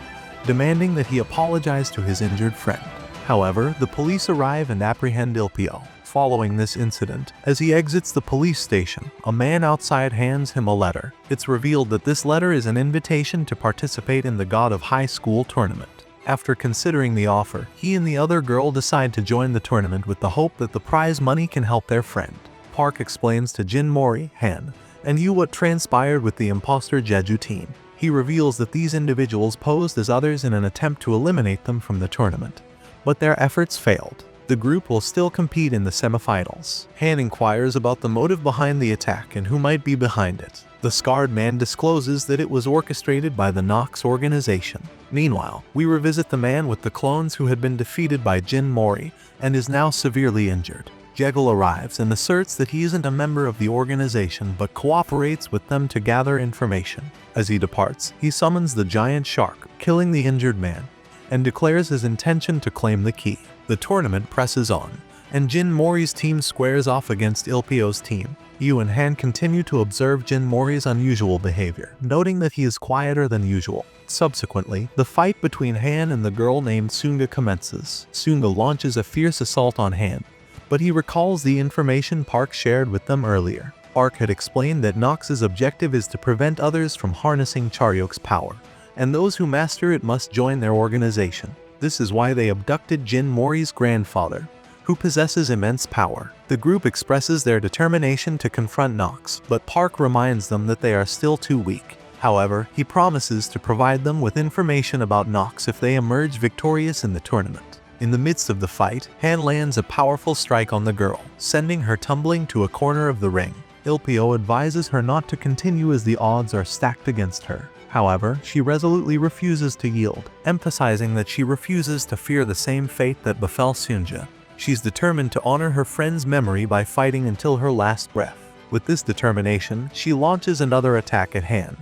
demanding that he apologize to his injured friend. However, the police arrive and apprehend Ilpyo. Following this incident, as he exits the police station, a man outside hands him a letter. It's revealed that this letter is an invitation to participate in the God of High School tournament. After considering the offer, he and the other girl decide to join the tournament with the hope that the prize money can help their friend. Park explains to Jin Mory, Han, and Yu what transpired with the imposter Jeju team. He reveals that these individuals posed as others in an attempt to eliminate them from the tournament, but their efforts failed. The group will still compete in the semifinals. Han inquires about the motive behind the attack and who might be behind it. The scarred man discloses that it was orchestrated by the Nox organization. Meanwhile, we revisit the man with the clones who had been defeated by Jin Mory and is now severely injured. Jekyll arrives and asserts that he isn't a member of the organization but cooperates with them to gather information. As he departs, he summons the giant shark, killing the injured man, and declares his intention to claim the key. The tournament presses on, and Jin Mory's team squares off against Ilpyo's team. Yu and Han continue to observe Jin Mory's unusual behavior, noting that he is quieter than usual. Subsequently, the fight between Han and the girl named Sunga commences. Sunga launches a fierce assault on Han, but he recalls the information Park shared with them earlier. Park had explained that Nox's objective is to prevent others from harnessing Charyok's power, and those who master it must join their organization. This is why they abducted Jin Mory's grandfather, who possesses immense power. The group expresses their determination to confront Nox, but Park reminds them that they are still too weak. However, he promises to provide them with information about Nox if they emerge victorious in the tournament. In the midst of the fight, Han lands a powerful strike on the girl, sending her tumbling to a corner of the ring. Ilpyo advises her not to continue as the odds are stacked against her. However, she resolutely refuses to yield, emphasizing that she refuses to fear the same fate that befell Seunja. She's determined to honor her friend's memory by fighting until her last breath. With this determination, she launches another attack at Han,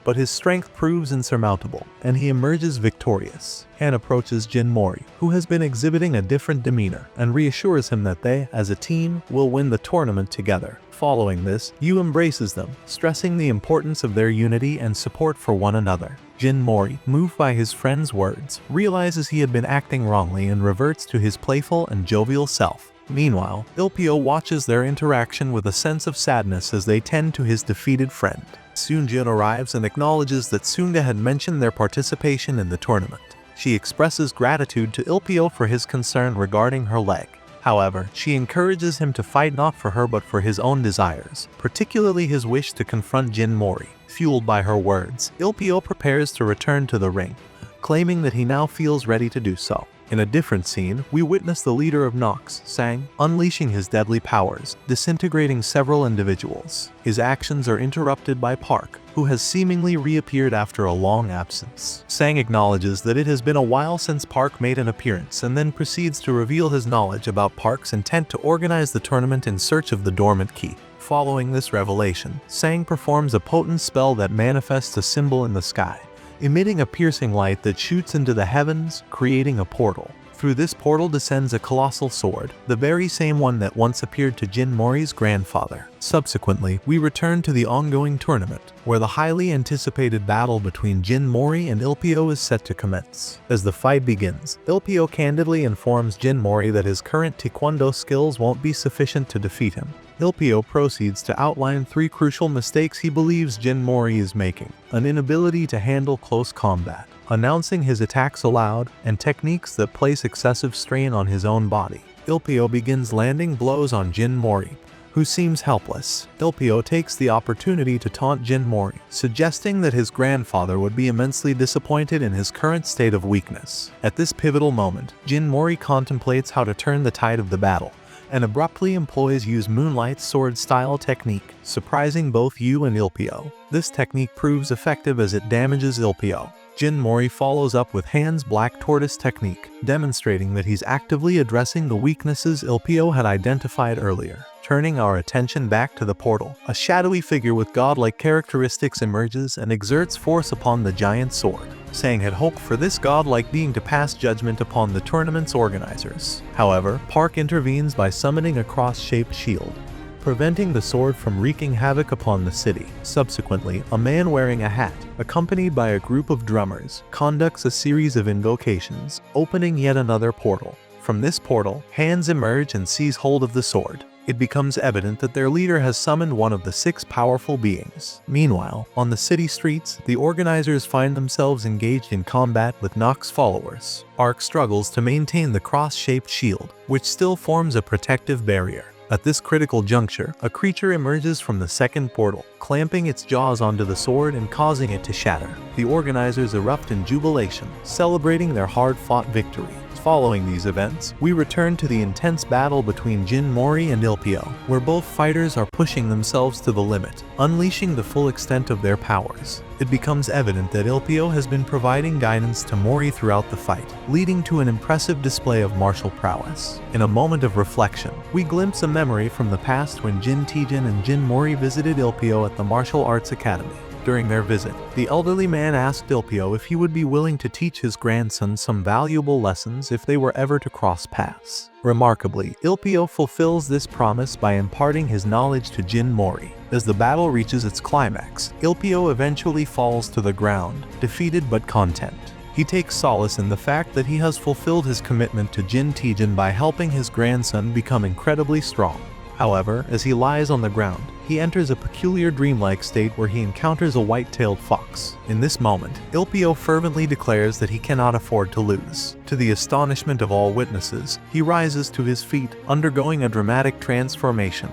but his strength proves insurmountable, and he emerges victorious. Han approaches Jin Mory, who has been exhibiting a different demeanor, and reassures him that they, as a team, will win the tournament together. Following this, Yu embraces them, stressing the importance of their unity and support for one another. Jin Mory, moved by his friend's words, realizes he had been acting wrongly and reverts to his playful and jovial self. Meanwhile, Ilpio watches their interaction with a sense of sadness as they tend to his defeated friend. Soonjin arrives and acknowledges that Soonga had mentioned their participation in the tournament. She expresses gratitude to Ilpio for his concern regarding her leg. However, she encourages him to fight not for her but for his own desires, particularly his wish to confront Jin Mory. Fueled by her words, Ilpio prepares to return to the ring, claiming that he now feels ready to do so. In a different scene, we witness the leader of Nox, Sang, unleashing his deadly powers, disintegrating several individuals. His actions are interrupted by Park, who has seemingly reappeared after a long absence. Sang acknowledges that it has been a while since Park made an appearance and then proceeds to reveal his knowledge about Park's intent to organize the tournament in search of the dormant key. Following this revelation, Sang performs a potent spell that manifests a symbol in the sky, emitting a piercing light that shoots into the heavens, creating a portal. Through this portal descends a colossal sword, the very same one that once appeared to Jin Mory's grandfather. Subsequently, we return to the ongoing tournament, where the highly anticipated battle between Jin Mory and Ilpio is set to commence. As the fight begins, Ilpio candidly informs Jin Mory that his current taekwondo skills won't be sufficient to defeat him. Ilpio proceeds to outline 3 crucial mistakes he believes Jin Mory is making: an inability to handle close combat, announcing his attacks aloud, and techniques that place excessive strain on his own body. Ilpio begins landing blows on Jin Mory, who seems helpless. Ilpio takes the opportunity to taunt Jin Mory, suggesting that his grandfather would be immensely disappointed in his current state of weakness. At this pivotal moment, Jin Mory contemplates how to turn the tide of the battle, and abruptly employs Moonlight sword-style technique, surprising both Yu and Ilpio. This technique proves effective as it damages Ilpio. Jin Mory follows up with Han's Black Tortoise technique, demonstrating that he's actively addressing the weaknesses Ilpio had identified earlier. Turning our attention back to the portal, a shadowy figure with godlike characteristics emerges and exerts force upon the giant sword. Sang had hoped for this godlike being to pass judgment upon the tournament's organizers. However, Park intervenes by summoning a cross-shaped shield, preventing the sword from wreaking havoc upon the city. Subsequently, a man wearing a hat, accompanied by a group of drummers, conducts a series of invocations, opening yet another portal. From this portal, hands emerge and seize hold of the sword. It becomes evident that their leader has summoned one of the 6 powerful beings. Meanwhile, on the city streets, the organizers find themselves engaged in combat with Nox followers. Ark struggles to maintain the cross-shaped shield, which still forms a protective barrier. At this critical juncture, a creature emerges from the second portal, clamping its jaws onto the sword and causing it to shatter. The organizers erupt in jubilation, celebrating their hard-fought victory. Following these events, we return to the intense battle between Jin Mory and Ilpio, where both fighters are pushing themselves to the limit, unleashing the full extent of their powers. It becomes evident that Ilpio has been providing guidance to Mory throughout the fight, leading to an impressive display of martial prowess. In a moment of reflection, we glimpse a memory from the past when Jin Taejin and Jin Mory visited Ilpio at the Martial Arts Academy. During their visit, the elderly man asked Ilpio if he would be willing to teach his grandson some valuable lessons if they were ever to cross paths. Remarkably, Ilpio fulfills this promise by imparting his knowledge to Jin Mory. As the battle reaches its climax, Ilpio eventually falls to the ground, defeated but content. He takes solace in the fact that he has fulfilled his commitment to Jin Taejin by helping his grandson become incredibly strong. However, as he lies on the ground, he enters a peculiar dreamlike state where he encounters a white-tailed fox. In this moment, Ilpio fervently declares that he cannot afford to lose. To the astonishment of all witnesses, he rises to his feet, undergoing a dramatic transformation.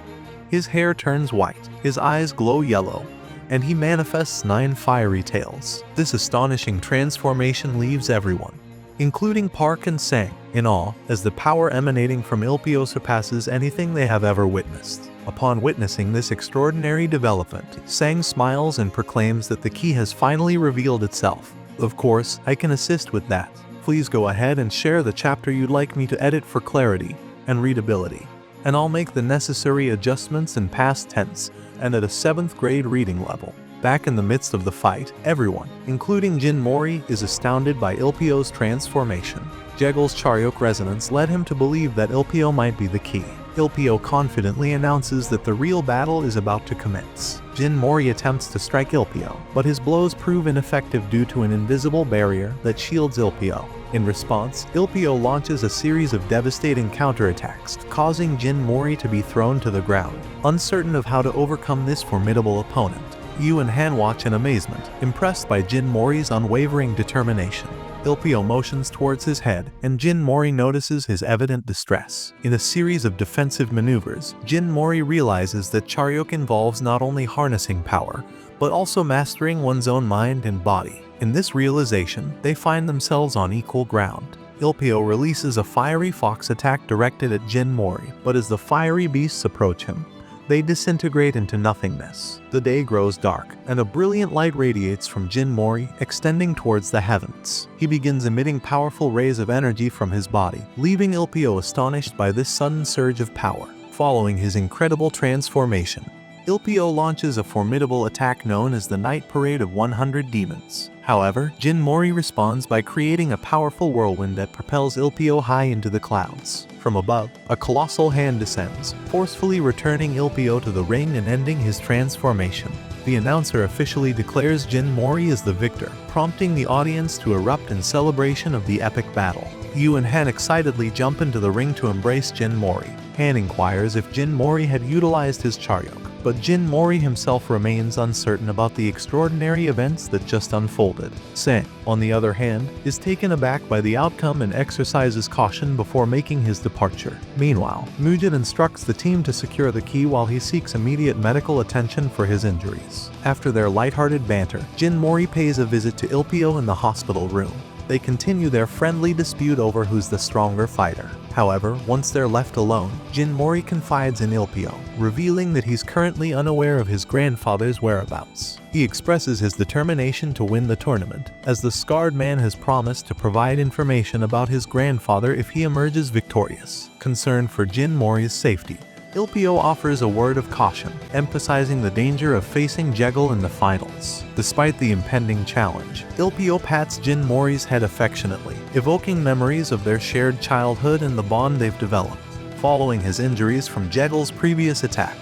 His hair turns white, his eyes glow yellow, and he manifests 9 fiery tails. This astonishing transformation leaves everyone, including Park and Sang, in awe, as the power emanating from Ilpio surpasses anything they have ever witnessed. Upon witnessing this extraordinary development, Sang smiles and proclaims that the key has finally revealed itself. Of course, I can assist with that. Please go ahead and share the chapter you'd like me to edit for clarity and readability, and I'll make the necessary adjustments in past tense and at a 7th grade reading level. Back in the midst of the fight, everyone, including Jin Mory, is astounded by Ilpio's transformation. Jegel's Charyok resonance led him to believe that Ilpio might be the key. Ilpio confidently announces that the real battle is about to commence. Jin Mory attempts to strike Ilpio, but his blows prove ineffective due to an invisible barrier that shields Ilpio. In response, Ilpio launches a series of devastating counterattacks, causing Jin Mory to be thrown to the ground. Uncertain of how to overcome this formidable opponent, Yu and Han watch in amazement, impressed by Jin Mory's unwavering determination. Ilpio motions towards his head, and Jin Mory notices his evident distress. In a series of defensive maneuvers, Jin Mory realizes that Charyok involves not only harnessing power, but also mastering one's own mind and body. In this realization, they find themselves on equal ground. Ilpio releases a fiery fox attack directed at Jin Mory, but as the fiery beasts approach him, they disintegrate into nothingness. The day grows dark, and a brilliant light radiates from Jin Mory, extending towards the heavens. He begins emitting powerful rays of energy from his body, leaving Ilpio astonished by this sudden surge of power. Following his incredible transformation, Ilpio launches a formidable attack known as the Night Parade of 100 Demons. However, Jin Mory responds by creating a powerful whirlwind that propels Ilpio high into the clouds. From above, a colossal hand descends, forcefully returning Ilpio to the ring and ending his transformation. The announcer officially declares Jin Mory as the victor, prompting the audience to erupt in celebration of the epic battle. Yu and Han excitedly jump into the ring to embrace Jin Mory. Han inquires if Jin Mory had utilized his Charyok, but Jin Mory himself remains uncertain about the extraordinary events that just unfolded. Sang, on the other hand, is taken aback by the outcome and exercises caution before making his departure. Meanwhile, Mujin instructs the team to secure the key while he seeks immediate medical attention for his injuries. After their lighthearted banter, Jin Mory pays a visit to Ilpio in the hospital room. They continue their friendly dispute over who's the stronger fighter. However, once they're left alone, Jin Mory confides in Ilpio, revealing that he's currently unaware of his grandfather's whereabouts. He expresses his determination to win the tournament, as the scarred man has promised to provide information about his grandfather if he emerges victorious. Concerned for Jin Mory's safety, Ilpio offers a word of caution, emphasizing the danger of facing Jegel in the finals. Despite the impending challenge, Ilpio pats Jin Mory's head affectionately, evoking memories of their shared childhood and the bond they've developed. Following his injuries from Jegel's previous attack,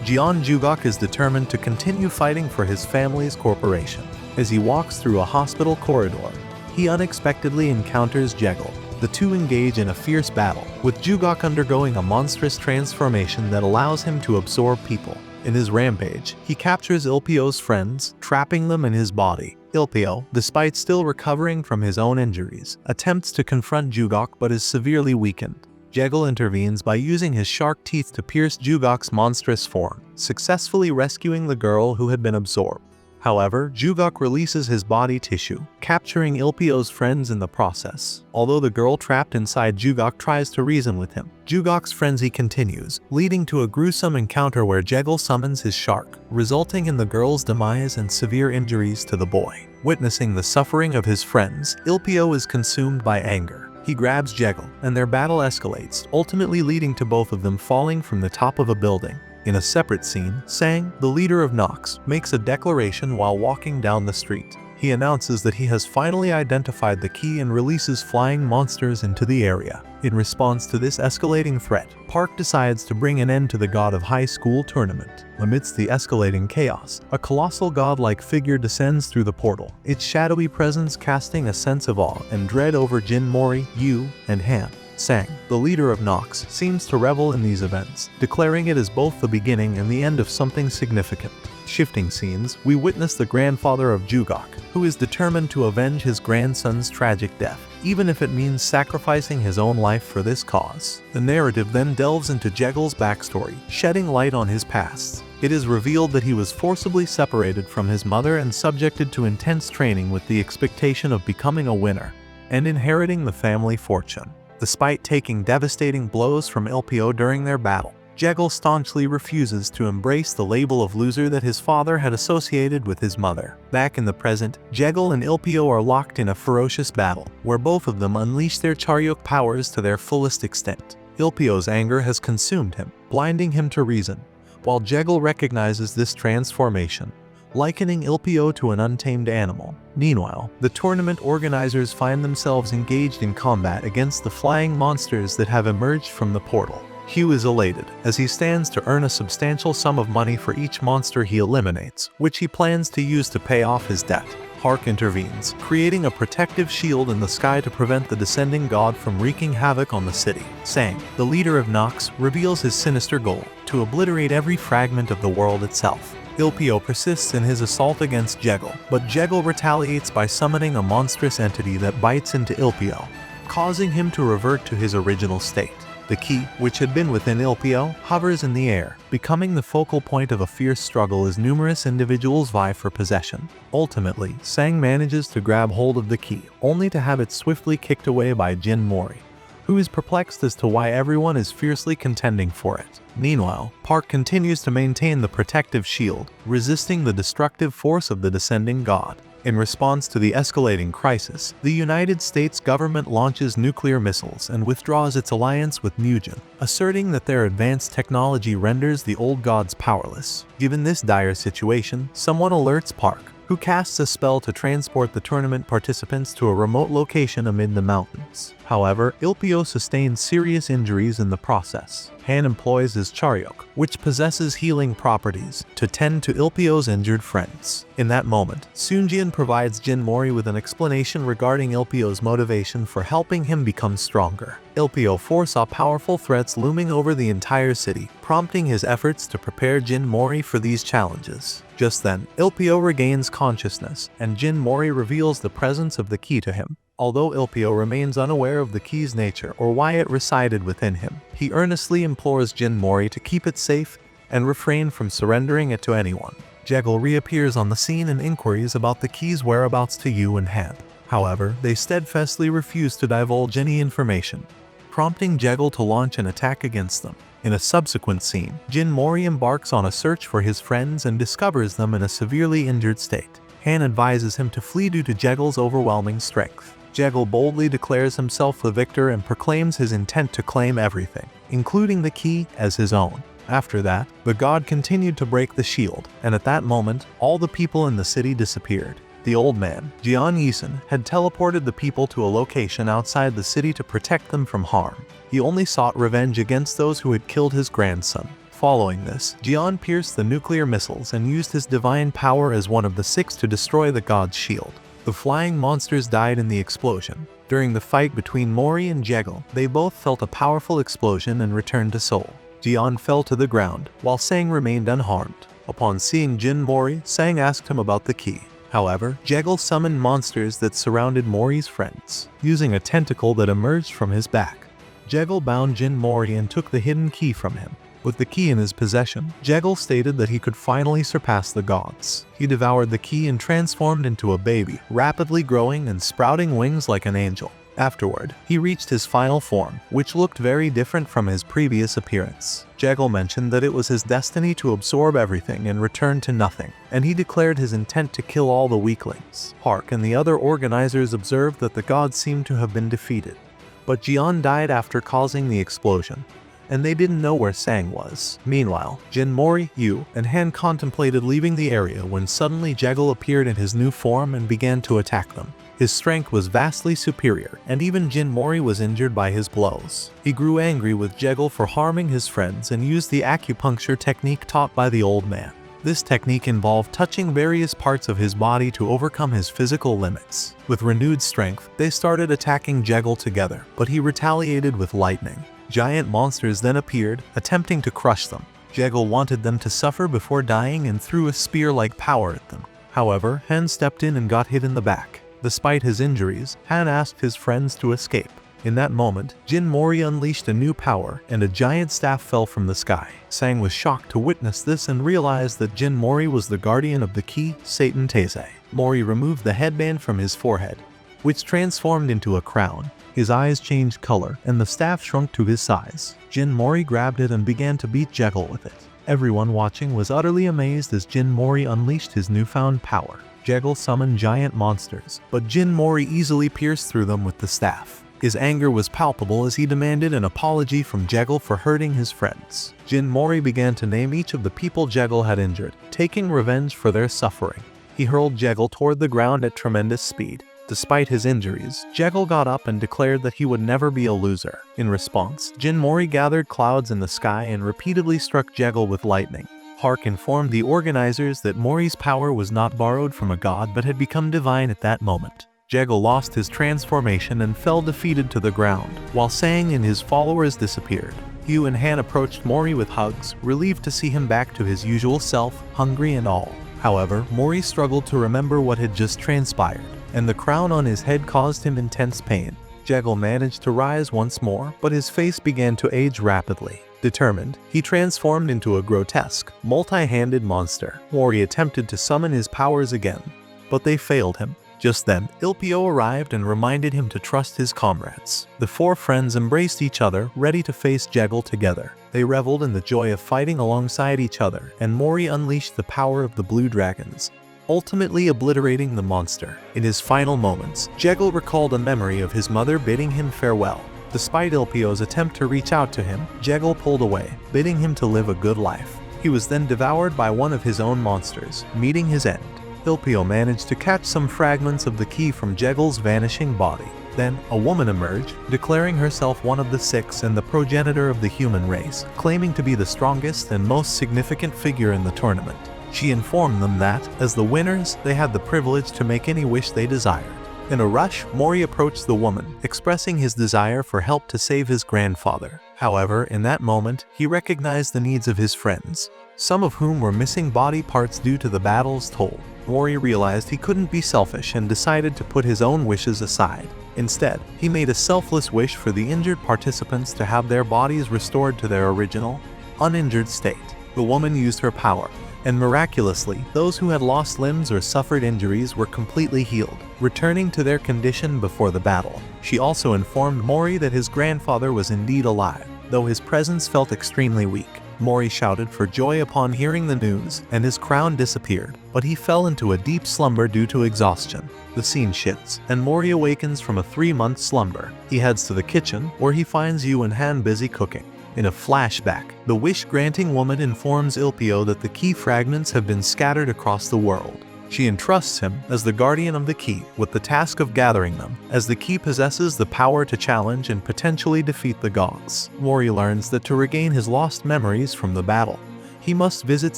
Jeon Jugok is determined to continue fighting for his family's corporation. As he walks through a hospital corridor, he unexpectedly encounters Jegel. The two engage in a fierce battle, with Jugok undergoing a monstrous transformation that allows him to absorb people. In his rampage, he captures Ilpio's friends, trapping them in his body. Ilpio, despite still recovering from his own injuries, attempts to confront Jugok but is severely weakened. Jegel intervenes by using his shark teeth to pierce Jugok's monstrous form, successfully rescuing the girl who had been absorbed. However, Jugok releases his body tissue, capturing Ilpio's friends in the process. Although the girl trapped inside Jugok tries to reason with him, Jugok's frenzy continues, leading to a gruesome encounter where Jegel summons his shark, resulting in the girl's demise and severe injuries to the boy. Witnessing the suffering of his friends, Ilpio is consumed by anger. He grabs Jegel, and their battle escalates, ultimately leading to both of them falling from the top of a building. In a separate scene, Sang, the leader of Nox, makes a declaration while walking down the street. He announces that he has finally identified the key and releases flying monsters into the area. In response to this escalating threat, Park decides to bring an end to the God of High School tournament. Amidst the escalating chaos, a colossal godlike figure descends through the portal, its shadowy presence casting a sense of awe and dread over Jin Mory, Yu, and Han. Sang, the leader of Nox, seems to revel in these events, declaring it as both the beginning and the end of something significant. Shifting scenes, we witness the grandfather of Jugok, who is determined to avenge his grandson's tragic death, even if it means sacrificing his own life for this cause. The narrative then delves into Jegel's backstory, shedding light on his past. It is revealed that he was forcibly separated from his mother and subjected to intense training with the expectation of becoming a winner and inheriting the family fortune. Despite taking devastating blows from Ilpio during their battle, Jegel staunchly refuses to embrace the label of loser that his father had associated with his mother. Back in the present, Jegel and Ilpio are locked in a ferocious battle, where both of them unleash their Charyok powers to their fullest extent. Ilpio's anger has consumed him, blinding him to reason. While Jegel recognizes this transformation, likening Ilpio to an untamed animal. Meanwhile, the tournament organizers find themselves engaged in combat against the flying monsters that have emerged from the portal. Hugh is elated, as he stands to earn a substantial sum of money for each monster he eliminates, which he plans to use to pay off his debt. Hark intervenes, creating a protective shield in the sky to prevent the descending god from wreaking havoc on the city. Sang, the leader of Nox, reveals his sinister goal, to obliterate every fragment of the world itself. Ilpio persists in his assault against Jeggle, but Jeggle retaliates by summoning a monstrous entity that bites into Ilpio, causing him to revert to his original state. The key, which had been within Ilpio, hovers in the air, becoming the focal point of a fierce struggle as numerous individuals vie for possession. Ultimately, Sang manages to grab hold of the key, only to have it swiftly kicked away by Jin Mory, who is perplexed as to why everyone is fiercely contending for it. Meanwhile, Park continues to maintain the protective shield, resisting the destructive force of the descending god. In response to the escalating crisis, the United States government launches nuclear missiles and withdraws its alliance with Mugen, asserting that their advanced technology renders the old gods powerless. Given this dire situation, someone alerts Park, who casts a spell to transport the tournament participants to a remote location amid the mountains. However, Ilpio sustains serious injuries in the process. Han employs his Charyok, which possesses healing properties, to tend to Ilpio's injured friends. In that moment, Sunjian provides Jin Mory with an explanation regarding Ilpio's motivation for helping him become stronger. Ilpio foresaw powerful threats looming over the entire city, prompting his efforts to prepare Jin Mory for these challenges. Just then, Ilpio regains consciousness, and Jin Mory reveals the presence of the key to him. Although Ilpio remains unaware of the key's nature or why it resided within him, he earnestly implores Jin Mory to keep it safe and refrain from surrendering it to anyone. Jeggle reappears on the scene and inquiries about the key's whereabouts to Yu and Han. However, they steadfastly refuse to divulge any information, prompting Jeggle to launch an attack against them. In a subsequent scene, Jin Mory embarks on a search for his friends and discovers them in a severely injured state. Han advises him to flee due to Jeggle's overwhelming strength. Jeggle boldly declares himself the victor and proclaims his intent to claim everything, including the key, as his own. After that, the god continued to break the shield, and at that moment, all the people in the city disappeared. The old man, Jian Yisen, had teleported the people to a location outside the city to protect them from harm. He only sought revenge against those who had killed his grandson. Following this, Jian pierced the nuclear missiles and used his divine power as one of the 6 to destroy the god's shield. The flying monsters died in the explosion. During the fight between Mory and Jeggle, they both felt a powerful explosion and returned to Seoul. Jian fell to the ground, while Sang remained unharmed. Upon seeing Jin Mory, Sang asked him about the key. However, Jeggle summoned monsters that surrounded Mory's friends, using a tentacle that emerged from his back. Jeggle bound Jin Mory and took the hidden key from him. With the key in his possession, Jeggle stated that he could finally surpass the gods. He devoured the key and transformed into a baby, rapidly growing and sprouting wings like an angel. Afterward, he reached his final form, which looked very different from his previous appearance. Jeggle mentioned that it was his destiny to absorb everything and return to nothing, and he declared his intent to kill all the weaklings. Hark and the other organizers observed that the gods seemed to have been defeated, but Jian died after causing the explosion, and they didn't know where Sang was. Meanwhile, Jin Mory, Yu, and Han contemplated leaving the area when suddenly Jeggle appeared in his new form and began to attack them. His strength was vastly superior, and even Jin Mory was injured by his blows. He grew angry with Jeggle for harming his friends and used the acupuncture technique taught by the old man. This technique involved touching various parts of his body to overcome his physical limits. With renewed strength, they started attacking Jeggle together, but he retaliated with lightning. Giant monsters then appeared, attempting to crush them. Jeggle wanted them to suffer before dying and threw a spear-like power at them. However, Han stepped in and got hit in the back. Despite his injuries, Han asked his friends to escape. In that moment, Jin Mory unleashed a new power, and a giant staff fell from the sky. Sang was shocked to witness this and realized that Jin Mory was the guardian of the key, Satan Teze. Mory removed the headband from his forehead, which transformed into a crown. His eyes changed color, and the staff shrunk to his size. Jin Mory grabbed it and began to beat Jeggle with it. Everyone watching was utterly amazed as Jin Mory unleashed his newfound power. Jeggle summoned giant monsters, but Jin Mory easily pierced through them with the staff. His anger was palpable as he demanded an apology from Jegal for hurting his friends. Jin Mory began to name each of the people Jegal had injured, taking revenge for their suffering. He hurled Jegal toward the ground at tremendous speed. Despite his injuries, Jegal got up and declared that he would never be a loser. In response, Jin Mory gathered clouds in the sky and repeatedly struck Jegal with lightning. Hark informed the organizers that Mory's power was not borrowed from a god but had become divine at that moment. Jegal lost his transformation and fell defeated to the ground, while Sang and his followers disappeared. Hugh and Han approached Mory with hugs, relieved to see him back to his usual self, hungry and all. However, Mory struggled to remember what had just transpired, and the crown on his head caused him intense pain. Jegal managed to rise once more, but his face began to age rapidly. Determined, he transformed into a grotesque, multi-handed monster. Mory attempted to summon his powers again, but they failed him. Just then, Ilpio arrived and reminded him to trust his comrades. The four friends embraced each other, ready to face Jegal together. They reveled in the joy of fighting alongside each other, and Mory unleashed the power of the blue dragons, ultimately obliterating the monster. In his final moments, Jegal recalled a memory of his mother bidding him farewell. Despite Ilpio's attempt to reach out to him, Jegal pulled away, bidding him to live a good life. He was then devoured by one of his own monsters, meeting his end. Ilpio managed to catch some fragments of the key from Jegal's vanishing body. Then, a woman emerged, declaring herself one of the six and the progenitor of the human race, claiming to be the strongest and most significant figure in the tournament. She informed them that, as the winners, they had the privilege to make any wish they desired. In a rush, Mory approached the woman, expressing his desire for help to save his grandfather. However, in that moment, he recognized the needs of his friends, some of whom were missing body parts due to the battle's toll. Mory realized he couldn't be selfish and decided to put his own wishes aside. Instead, he made a selfless wish for the injured participants to have their bodies restored to their original, uninjured state. The woman used her power, and miraculously, those who had lost limbs or suffered injuries were completely healed, returning to their condition before the battle. She also informed Mory that his grandfather was indeed alive, though his presence felt extremely weak. Mory shouted for joy upon hearing the news, and his crown disappeared, but he fell into a deep slumber due to exhaustion. The scene shifts, and Mory awakens from a 3-month slumber. He heads to the kitchen, where he finds Yu and Han busy cooking. In a flashback, the wish-granting woman informs Ilpio that the key fragments have been scattered across the world. She entrusts him, as the guardian of the key, with the task of gathering them, as the key possesses the power to challenge and potentially defeat the gods. Mory learns that to regain his lost memories from the battle, he must visit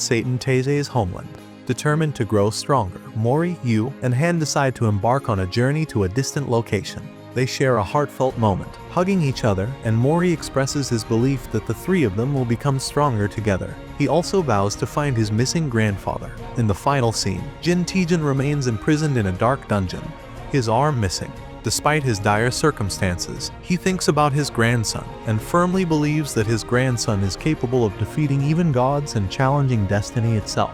Satan Teise's homeland. Determined to grow stronger, Mory, Yu, and Han decide to embark on a journey to a distant location. They share a heartfelt moment, hugging each other, and Mory expresses his belief that the three of them will become stronger together. He also vows to find his missing grandfather. In the final scene, Jin Taejin remains imprisoned in a dark dungeon, his arm missing. Despite his dire circumstances, he thinks about his grandson and firmly believes that his grandson is capable of defeating even gods and challenging destiny itself.